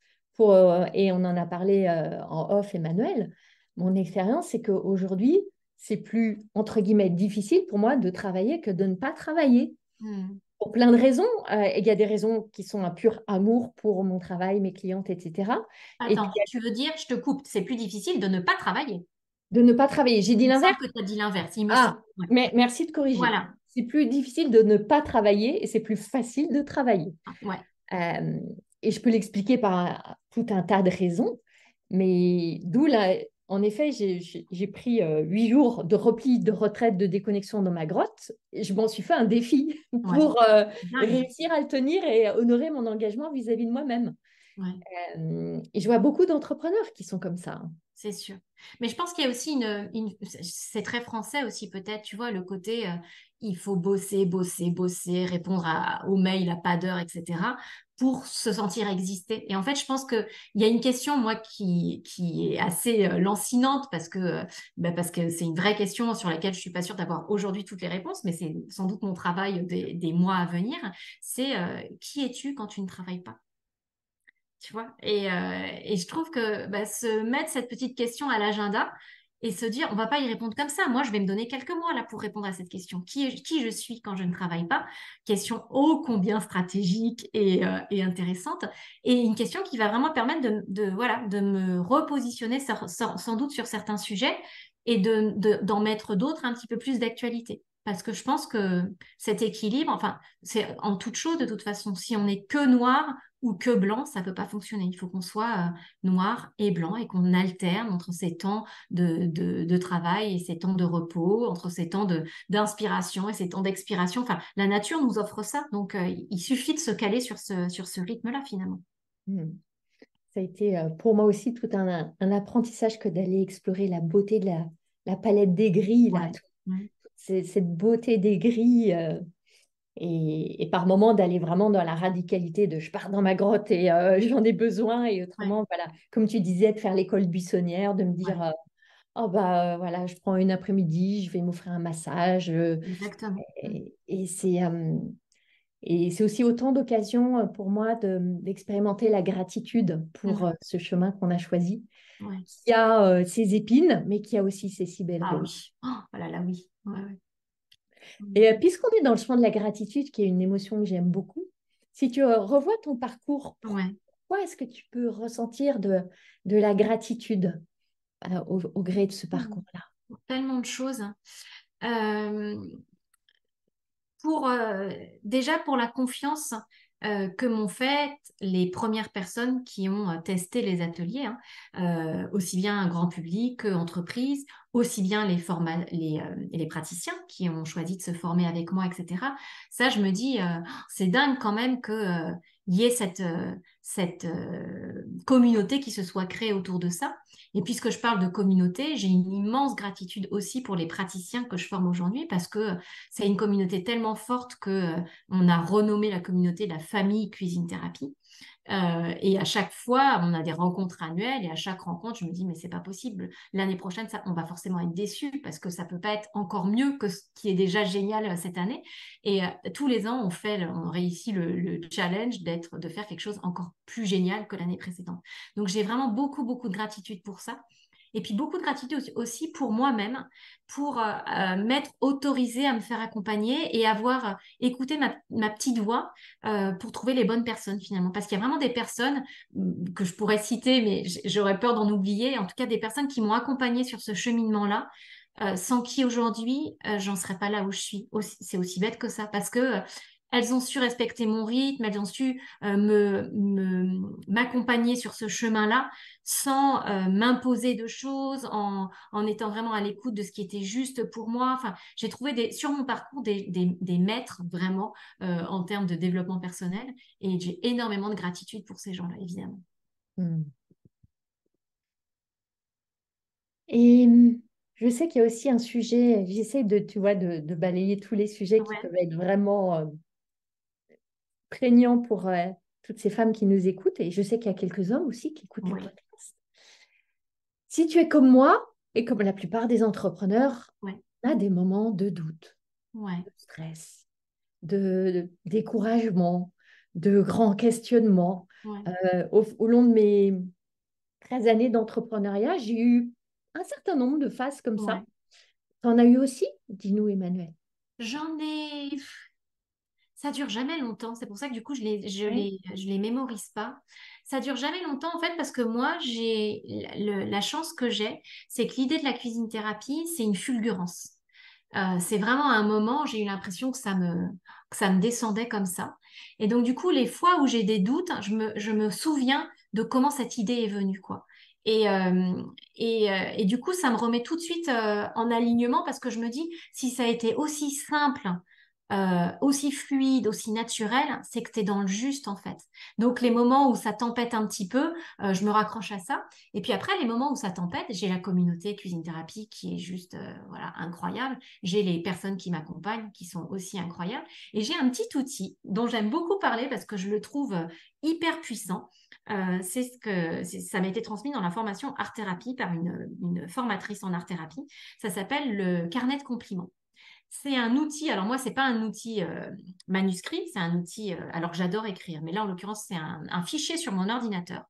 Et on en a parlé en off, Emmanuel. Mon expérience, c'est qu'aujourd'hui, c'est plus, entre guillemets, difficile pour moi de travailler que de ne pas travailler. Hmm. Pour plein de raisons. Et il y a des raisons qui sont un pur amour pour mon travail, mes clientes, etc. Et puis, Attends, tu veux dire, je te coupe, c'est plus difficile de ne pas travailler. de ne pas travailler. J'ai dit Il me l'inverse. semble que tu as dit l'inverse, il me semble. Ah, Ouais. mais merci de corriger. Voilà. C'est plus difficile de ne pas travailler et c'est plus facile de travailler. Ouais. Euh, et je peux l'expliquer par tout un tas de raisons. Mais d'où là, en effet, j'ai pris 8 jours de repli, de retraite, de déconnexion dans ma grotte. Et je m'en suis fait un défi Ouais. pour Dingue. réussir à le tenir et honorer mon engagement vis-à-vis de moi-même. Ouais. Et je vois beaucoup d'entrepreneurs qui sont comme ça, hein. C'est sûr. Mais je pense qu'il y a aussi c'est très français aussi peut-être, tu vois, le côté il faut bosser, bosser, bosser, répondre aux mails à pas d'heure, etc. pour se sentir exister. Et en fait, je pense qu'il y a une question, moi, qui est assez lancinante parce que c'est une vraie question sur laquelle je suis pas sûre d'avoir aujourd'hui toutes les réponses, mais c'est sans doute mon travail des mois à venir. C'est qui es-tu quand tu ne travailles pas? Tu vois? Et je trouve que bah, se mettre cette petite question à l'agenda et se dire, on va pas y répondre comme ça. Moi, je vais me donner quelques mois là pour répondre à cette question. Qui je suis quand je ne travaille pas? Question ô combien stratégique et intéressante. Et une question qui va vraiment permettre voilà, de me repositionner sans doute sur certains sujets et d'en mettre d'autres un petit peu plus d'actualité. Parce que je pense que cet équilibre, enfin, c'est en toute chose de toute façon. Si on n'est que noir, ou que blanc, ça peut pas fonctionner. Il faut qu'on soit noir et blanc et qu'on alterne entre ces temps de travail et ces temps de repos, entre ces temps d'inspiration et ces temps d'expiration. Enfin, la nature nous offre ça. Donc, il suffit de se caler sur ce rythme-là, finalement. Hmm. Ça a été pour moi aussi tout un apprentissage que d'aller explorer la beauté de la palette des gris, là, Ouais. Ouais. cette beauté des gris. Et par moments d'aller vraiment dans la radicalité de je pars dans ma grotte et j'en ai besoin. Et Ouais. autrement, voilà, comme tu disais, de faire l'école buissonnière, de me dire, Ouais. oh bah voilà, je prends une après-midi, je vais m'offrir un massage. Exactement. Mm. Et c'est aussi autant d'occasions pour moi d'expérimenter la gratitude pour Mhm. ce chemin qu'on a choisi, Ouais. qui a ses épines, mais qui a aussi ses si belles Ah roses. oui. Oh là là, oui. Ouais, ouais. Et Mm. puisqu'on est dans le chemin de la gratitude, qui est une émotion que j'aime beaucoup, si tu revois ton parcours, Ouais. pourquoi est-ce que tu peux ressentir de la gratitude au gré de ce Mm. parcours-là? Tellement de choses. Euh, pour déjà pour la confiance que m'ont fait les premières personnes qui ont testé les ateliers, hein, aussi bien un grand public qu'entreprise, aussi bien les praticiens qui ont choisi de se former avec moi, etc. Ça, je me dis, c'est dingue quand même que y ait cette communauté qui se soit créée autour de ça. Et puisque je parle de communauté, j'ai une immense gratitude aussi pour les praticiens que je forme aujourd'hui parce que c'est une communauté tellement forte que on a renommé la communauté la famille Cuisine Thérapie. Et à chaque fois, on a des rencontres annuelles et à chaque rencontre, je me dis, mais c'est pas possible. L'année prochaine, on va forcément être déçus parce que ça peut pas être encore mieux que ce qui est déjà génial cette année. Et tous les ans, on réussit le challenge de faire quelque chose encore plus génial que l'année précédente. Donc, j'ai vraiment beaucoup, beaucoup de gratitude pour ça. Et puis beaucoup de gratitude aussi pour moi-même, pour m'être autorisée à me faire accompagner et avoir écouté ma petite voix pour trouver les bonnes personnes finalement. Parce qu'il y a vraiment des personnes que je pourrais citer, mais j'aurais peur d'en oublier. En tout cas, des personnes qui m'ont accompagnée sur ce cheminement-là, sans qui aujourd'hui, j'en serais pas là où je suis. C'est aussi bête que ça, parce que elles ont su respecter mon rythme, elles ont su m'accompagner sur ce chemin-là sans m'imposer de choses, en étant vraiment à l'écoute de ce qui était juste pour moi. Enfin, j'ai trouvé sur mon parcours des maîtres vraiment en termes de développement personnel et j'ai énormément de gratitude pour ces gens-là, évidemment. Hmm. Et je sais qu'il y a aussi un sujet, j'essaie de, tu vois, de balayer tous les sujets qui Ouais, peuvent être vraiment prégnants pour toutes ces femmes qui nous écoutent. Et je sais qu'il y a quelques hommes aussi qui écoutent le ouais, podcast. Si tu es comme moi, et comme la plupart des entrepreneurs, ouais, on a des moments de doute, ouais, de stress, de découragement, de grands questionnements. ouais, Au long de mes 13 années d'entrepreneuriat, j'ai eu un certain nombre de phases comme ouais. ça. T'en as eu aussi? Dis-nous, Emmanuel. J'en ai. Ça dure jamais longtemps. C'est pour ça que du coup, Oui. je les mémorise pas. Ça dure jamais longtemps en fait parce que moi, j'ai la chance que j'ai, c'est que l'idée de la cuisine thérapie, c'est une fulgurance. C'est vraiment un moment, j'ai eu l'impression que ça me descendait comme ça. Et donc, du coup, les fois où j'ai des doutes, je me souviens de comment cette idée est venue, quoi. Et, euh, et du coup, ça me remet tout de suite en alignement parce que je me dis, si ça a été aussi simple, aussi fluide, aussi naturel, c'est que tu es dans le juste, en fait. Donc, les moments où ça tempête un petit peu, je me raccroche à ça. Et puis après, les moments où ça tempête, j'ai la communauté Cuisine Thérapie qui est juste, voilà, incroyable. J'ai les personnes qui m'accompagnent qui sont aussi incroyables. Et j'ai un petit outil dont j'aime beaucoup parler parce que je le trouve hyper puissant. Ça m'a été transmis dans la formation art thérapie par une formatrice en art thérapie. Ça s'appelle le carnet de compliments. C'est un outil, alors moi, c'est pas un outil manuscrit, c'est un outil, alors que j'adore écrire, mais là, en l'occurrence, c'est un fichier sur mon ordinateur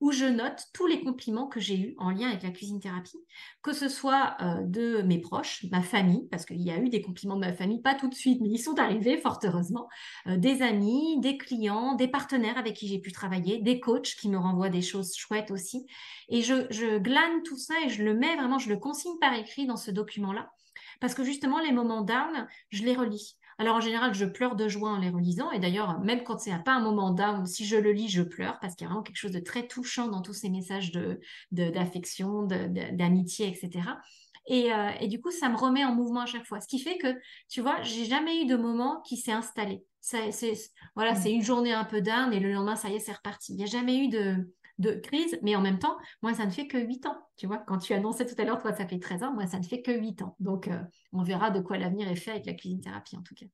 où je note tous les compliments que j'ai eus en lien avec la cuisine thérapie, que ce soit de mes proches, ma famille, parce qu'il y a eu des compliments de ma famille, pas tout de suite, mais ils sont arrivés, fort heureusement, des amis, des clients, des partenaires avec qui j'ai pu travailler, des coachs qui me renvoient des choses chouettes aussi. Et je glane tout ça et je le mets vraiment, je le consigne par écrit dans ce document-là parce que justement, les moments down, je les relis. Alors en général, je pleure de joie en les relisant. Et d'ailleurs, même quand c'est pas un moment down, si je le lis, je pleure parce qu'il y a vraiment quelque chose de très touchant dans tous ces messages d'affection, d'amitié, etc. Et du coup, ça me remet en mouvement à chaque fois. Ce qui fait que, tu vois, j'ai jamais eu de moment qui s'est installé. Voilà, c'est une journée un peu down et le lendemain, ça y est, c'est reparti. Il n'y a jamais eu de crise, mais en même temps, moi, ça ne fait que 8 ans. Tu vois, quand tu annonçais tout à l'heure, toi, ça fait 13 ans, moi, ça ne fait que 8 ans. Donc, on verra de quoi l'avenir est fait avec la cuisine thérapie, en tout cas.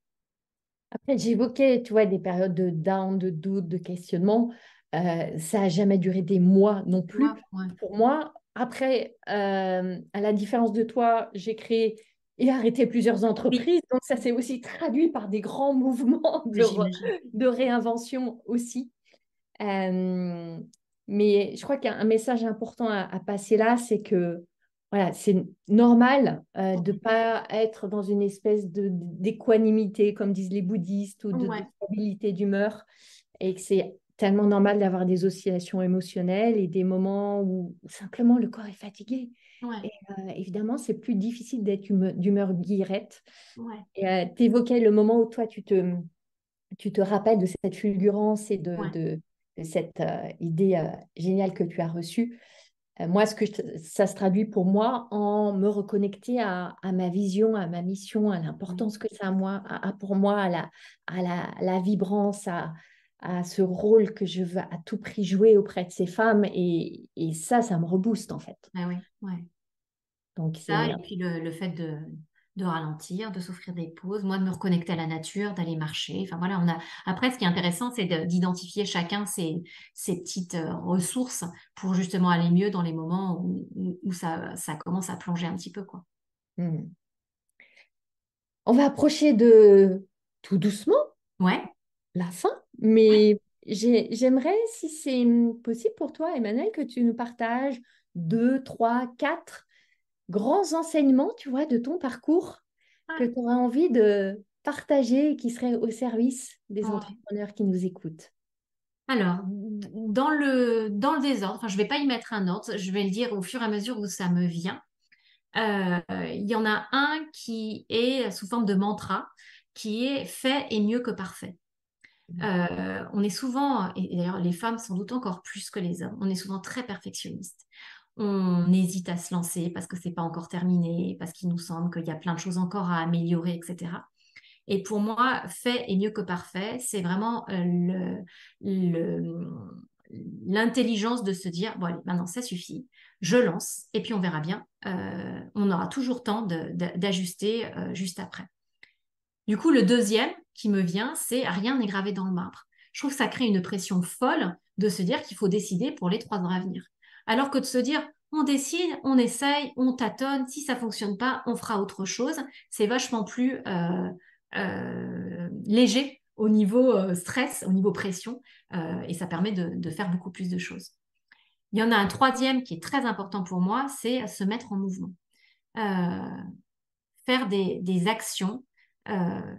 Après, j'évoquais, tu vois, des périodes de down, de doute, de questionnement. Ça n'a jamais duré des mois non Tu vois, plus. ouais. Pour moi, après, à la différence de toi, j'ai créé et arrêté plusieurs Oui, entreprises. Donc, ça s'est aussi traduit par des grands mouvements j'imagine. de réinvention aussi. Euh, mais je crois qu'il y a un message important à passer là, c'est que voilà, c'est normal de ne Ouais, pas être dans une espèce d'équanimité, comme disent les bouddhistes, ou de ouais, stabilité d'humeur, et que c'est tellement normal d'avoir des oscillations émotionnelles et des moments où simplement le corps est fatigué. ouais, Et évidemment, c'est plus difficile d'être d'humeur guillerette. ouais, Et tu évoquais le moment où toi, tu te rappelles de cette fulgurance et ouais, de cette idée géniale que tu as reçue. Moi, ça se traduit pour moi en me reconnecter à ma vision, à ma mission, à ouais, l'importance que ça a, pour moi, la vibrance, à ce rôle que je veux à tout prix jouer auprès de ces femmes. Et ça me rebooste en fait. ouais, ouais, ouais. Donc, Ça, c'est... et puis le fait de ralentir, de s'offrir des pauses, moi de me reconnecter à la nature, d'aller marcher. Enfin voilà, on a. Après, ce qui est intéressant, c'est d'identifier chacun ses petites ressources pour justement aller mieux dans les moments où ça commence à plonger un petit peu, quoi. Hmm. On va approcher de tout doucement Ouais, la fin, ouais, mais j'aimerais, si c'est possible pour toi, Emmanuel, que tu nous partages deux, trois, quatre grands enseignements, tu vois, de ton parcours que Ouais. tu auras envie de partager et qui seraient au service des Ouais. entrepreneurs qui nous écoutent? Alors, dans le désordre, enfin, je vais pas y mettre un ordre, je vais le dire au fur et à mesure où ça me vient. Il y en a un qui est sous forme de mantra, qui est fait est mieux que parfait. On est souvent, et d'ailleurs les femmes sans doute encore plus que les hommes, on est souvent très perfectionniste. On hésite à se lancer parce que c'est pas encore terminé, parce qu'il nous semble qu'il y a plein de choses encore à améliorer, etc. Et pour moi, fait est mieux que parfait. C'est vraiment le- l'intelligence de se dire, bon allez, maintenant ça suffit, je lance et puis on verra bien. On aura toujours temps d'ajuster juste après. Du coup, le deuxième qui me vient, c'est rien n'est gravé dans le marbre. Je trouve que ça crée une pression folle de se dire qu'il faut décider pour les 3 ans à venir. Alors que de se dire, on décide, on essaye, on tâtonne, si ça fonctionne pas, on fera autre chose. C'est vachement plus léger au niveau stress, au niveau pression, et ça permet de faire beaucoup plus de choses. Il y en a un troisième qui est très important pour moi, c'est se mettre en mouvement. Euh, Faire des actions, euh,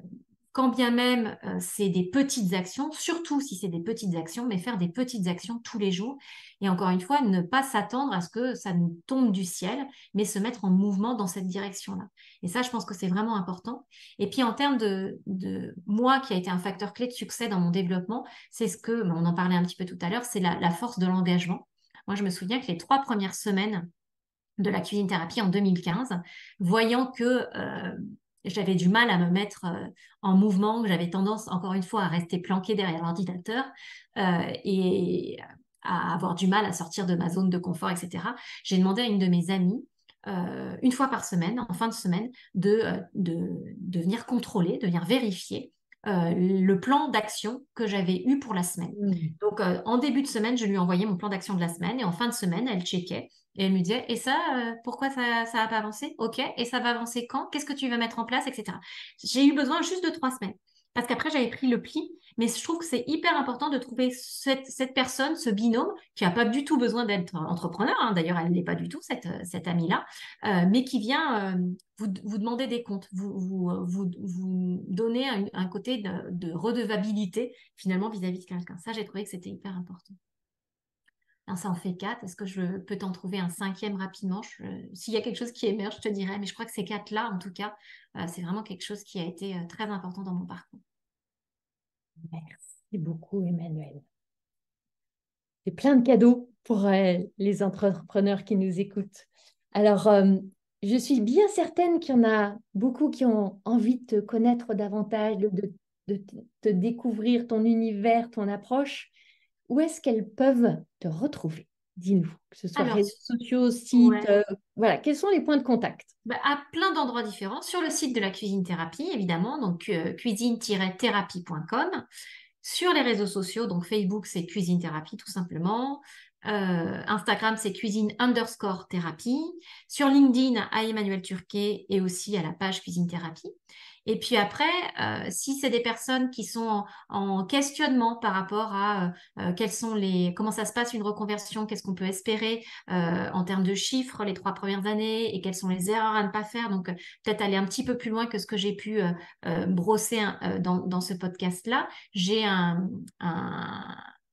quand bien même c'est des petites actions, surtout si c'est des petites actions, mais faire des petites actions tous les jours. Et encore une fois, ne pas s'attendre à ce que ça nous tombe du ciel, mais se mettre en mouvement dans cette direction-là. Et ça, je pense que c'est vraiment important. Et puis en termes de moi, qui a été un facteur clé de succès dans mon développement, c'est ce que, on en parlait un petit peu tout à l'heure, c'est la force de l'engagement. Moi, je me souviens que les 3 premières semaines de la cuisine thérapie en 2015, voyant que j'avais du mal à me mettre en mouvement, que j'avais tendance, encore une fois, à rester planquée derrière l'ordinateur et à avoir du mal à sortir de ma zone de confort, etc. J'ai demandé à une de mes amies, une fois par semaine, en fin de semaine, de venir contrôler, de venir vérifier le plan d'action que j'avais eu pour la semaine. Mm. Donc, en début de semaine, je lui envoyais mon plan d'action de la semaine et en fin de semaine, elle checkait et elle me disait, et ça, pourquoi ça va pas avancer? Ok, et ça va avancer quand? Qu'est-ce que tu vas mettre en place, etc. J'ai eu besoin juste de 3 semaines. Parce qu'après, j'avais pris le pli, mais je trouve que c'est hyper important de trouver cette personne, ce binôme, qui n'a pas du tout besoin d'être entrepreneur, hein. D'ailleurs, elle n'est pas du tout, cette amie-là, mais qui vient vous demander des comptes, vous donner un côté de redevabilité, finalement, vis-à-vis de quelqu'un. Ça, j'ai trouvé que c'était hyper important. Alors, ça en fait 4. Est-ce que je peux t'en trouver un cinquième rapidement? S'il y a quelque chose qui émerge, je te dirai. Mais je crois que ces 4-là, en tout cas, c'est vraiment quelque chose qui a été très important dans mon parcours. Merci beaucoup, Emmanuel. C'est plein de cadeaux pour les entrepreneurs qui nous écoutent. Alors, je suis bien certaine qu'il y en a beaucoup qui ont envie de te connaître davantage, de te découvrir ton univers, ton approche. Où est-ce qu'elles peuvent te retrouver? Dis-nous, que ce soit Alors, réseaux sociaux, sites, ouais. voilà, quels sont les points de contact? Bah, à plein d'endroits différents, sur le site de la Cuisine Thérapie, évidemment, donc cuisine-thérapie.com. Sur les réseaux sociaux, donc Facebook, c'est Cuisine Thérapie, tout simplement. Instagram, c'est cuisine_thérapie. Sur LinkedIn, à Emmanuel Turquet et aussi à la page Cuisine Thérapie. Et puis après, si c'est des personnes qui sont en questionnement par rapport à comment ça se passe une reconversion, qu'est-ce qu'on peut espérer en termes de chiffres les 3 premières années et quelles sont les erreurs à ne pas faire. Donc, peut-être aller un petit peu plus loin que ce que j'ai pu brosser dans ce podcast-là. J'ai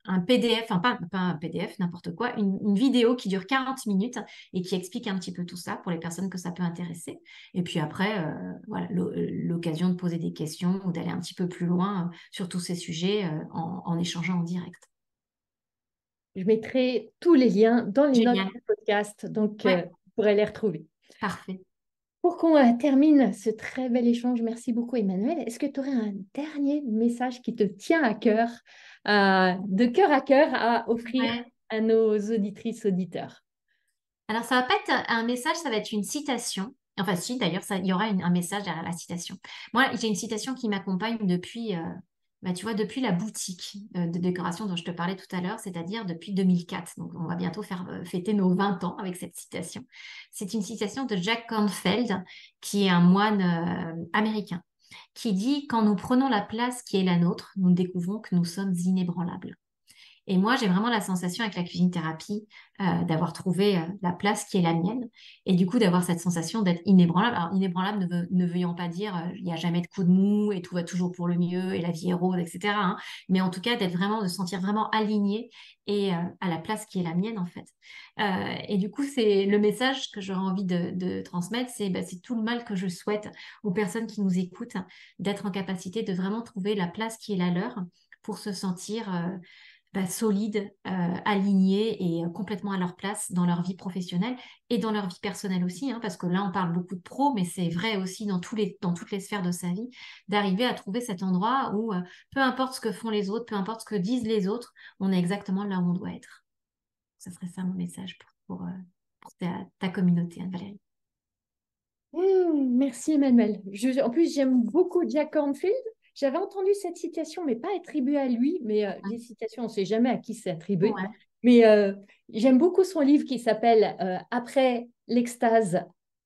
un PDF, enfin pas un PDF, n'importe quoi, une vidéo qui dure 40 minutes et qui explique un petit peu tout ça pour les personnes que ça peut intéresser. Et puis après, voilà, l'occasion de poser des questions ou d'aller un petit peu plus loin sur tous ces sujets en échangeant en direct. Je mettrai tous les liens dans les notes Génial. du podcast, donc Ouais, vous pourrez les retrouver. parfait. Pour qu'on termine ce très bel échange, merci beaucoup Emmanuel. Est-ce que tu aurais un dernier message qui te tient à de cœur à cœur, à offrir Ouais. à nos auditrices, auditeurs? Alors, ça va pas être un message, ça va être une citation. Enfin, si, d'ailleurs, il y aura un message derrière la citation. Moi, j'ai une citation qui m'accompagne depuis, bah, tu vois, depuis la boutique de décoration dont je te parlais tout à l'heure, c'est-à-dire depuis 2004. Donc, on va bientôt faire fêter nos 20 ans avec cette citation. C'est une citation de Jack Kornfield, qui est un moine américain, qui dit, quand nous prenons la place qui est la nôtre, nous découvrons que nous sommes inébranlables. Et moi, j'ai vraiment la sensation avec la cuisine thérapie d'avoir trouvé la place qui est la mienne et du coup d'avoir cette sensation d'être inébranlable. Alors, inébranlable ne veillant pas dire il n'y a jamais de coup de mou et tout va toujours pour le mieux et la vie est rose, etc., hein. Mais en tout cas, de se sentir vraiment aligné et à la place qui est la mienne, en fait. Et du coup, c'est le message que j'aurais envie de transmettre, c'est tout le mal que je souhaite aux personnes qui nous écoutent, d'être en capacité de vraiment trouver la place qui est la leur pour se sentir solides, alignés et complètement à leur place dans leur vie professionnelle et dans leur vie personnelle aussi, hein, parce que là, on parle beaucoup de pro, mais c'est vrai aussi dans toutes les sphères de sa vie, d'arriver à trouver cet endroit où, peu importe ce que font les autres, peu importe ce que disent les autres, on est exactement là où on doit être. Ça serait ça mon message pour ta communauté, Anne-Valérie. Merci Emmanuel. En plus, j'aime beaucoup Jack Cornfield. J'avais entendu cette citation, mais pas attribuée à lui. Mais les citations, on ne sait jamais à qui c'est attribué. Ouais. Mais j'aime beaucoup son livre qui s'appelle Après l'extase,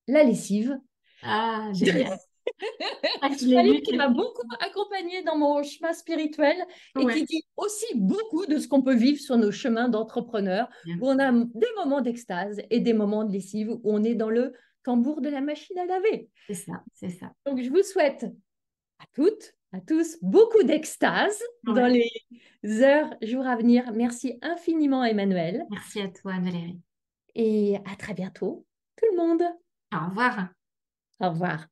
la lessive. Ah, génial. Ah, je l'ai Un livre lu. qui m'a beaucoup accompagnée dans mon chemin spirituel et qui Ouais. dit aussi beaucoup de ce qu'on peut vivre sur nos chemins d'entrepreneurs, où on a des moments d'extase et des moments de lessive, où on est dans le tambour de la machine à laver. C'est ça, c'est ça. Donc, je vous souhaite à toutes, à tous, beaucoup d'extase dans Ouais. les heures, jours à venir. Merci infiniment, Emmanuel. Merci à toi, Valérie. Et à très bientôt, tout le monde. Au revoir. Au revoir.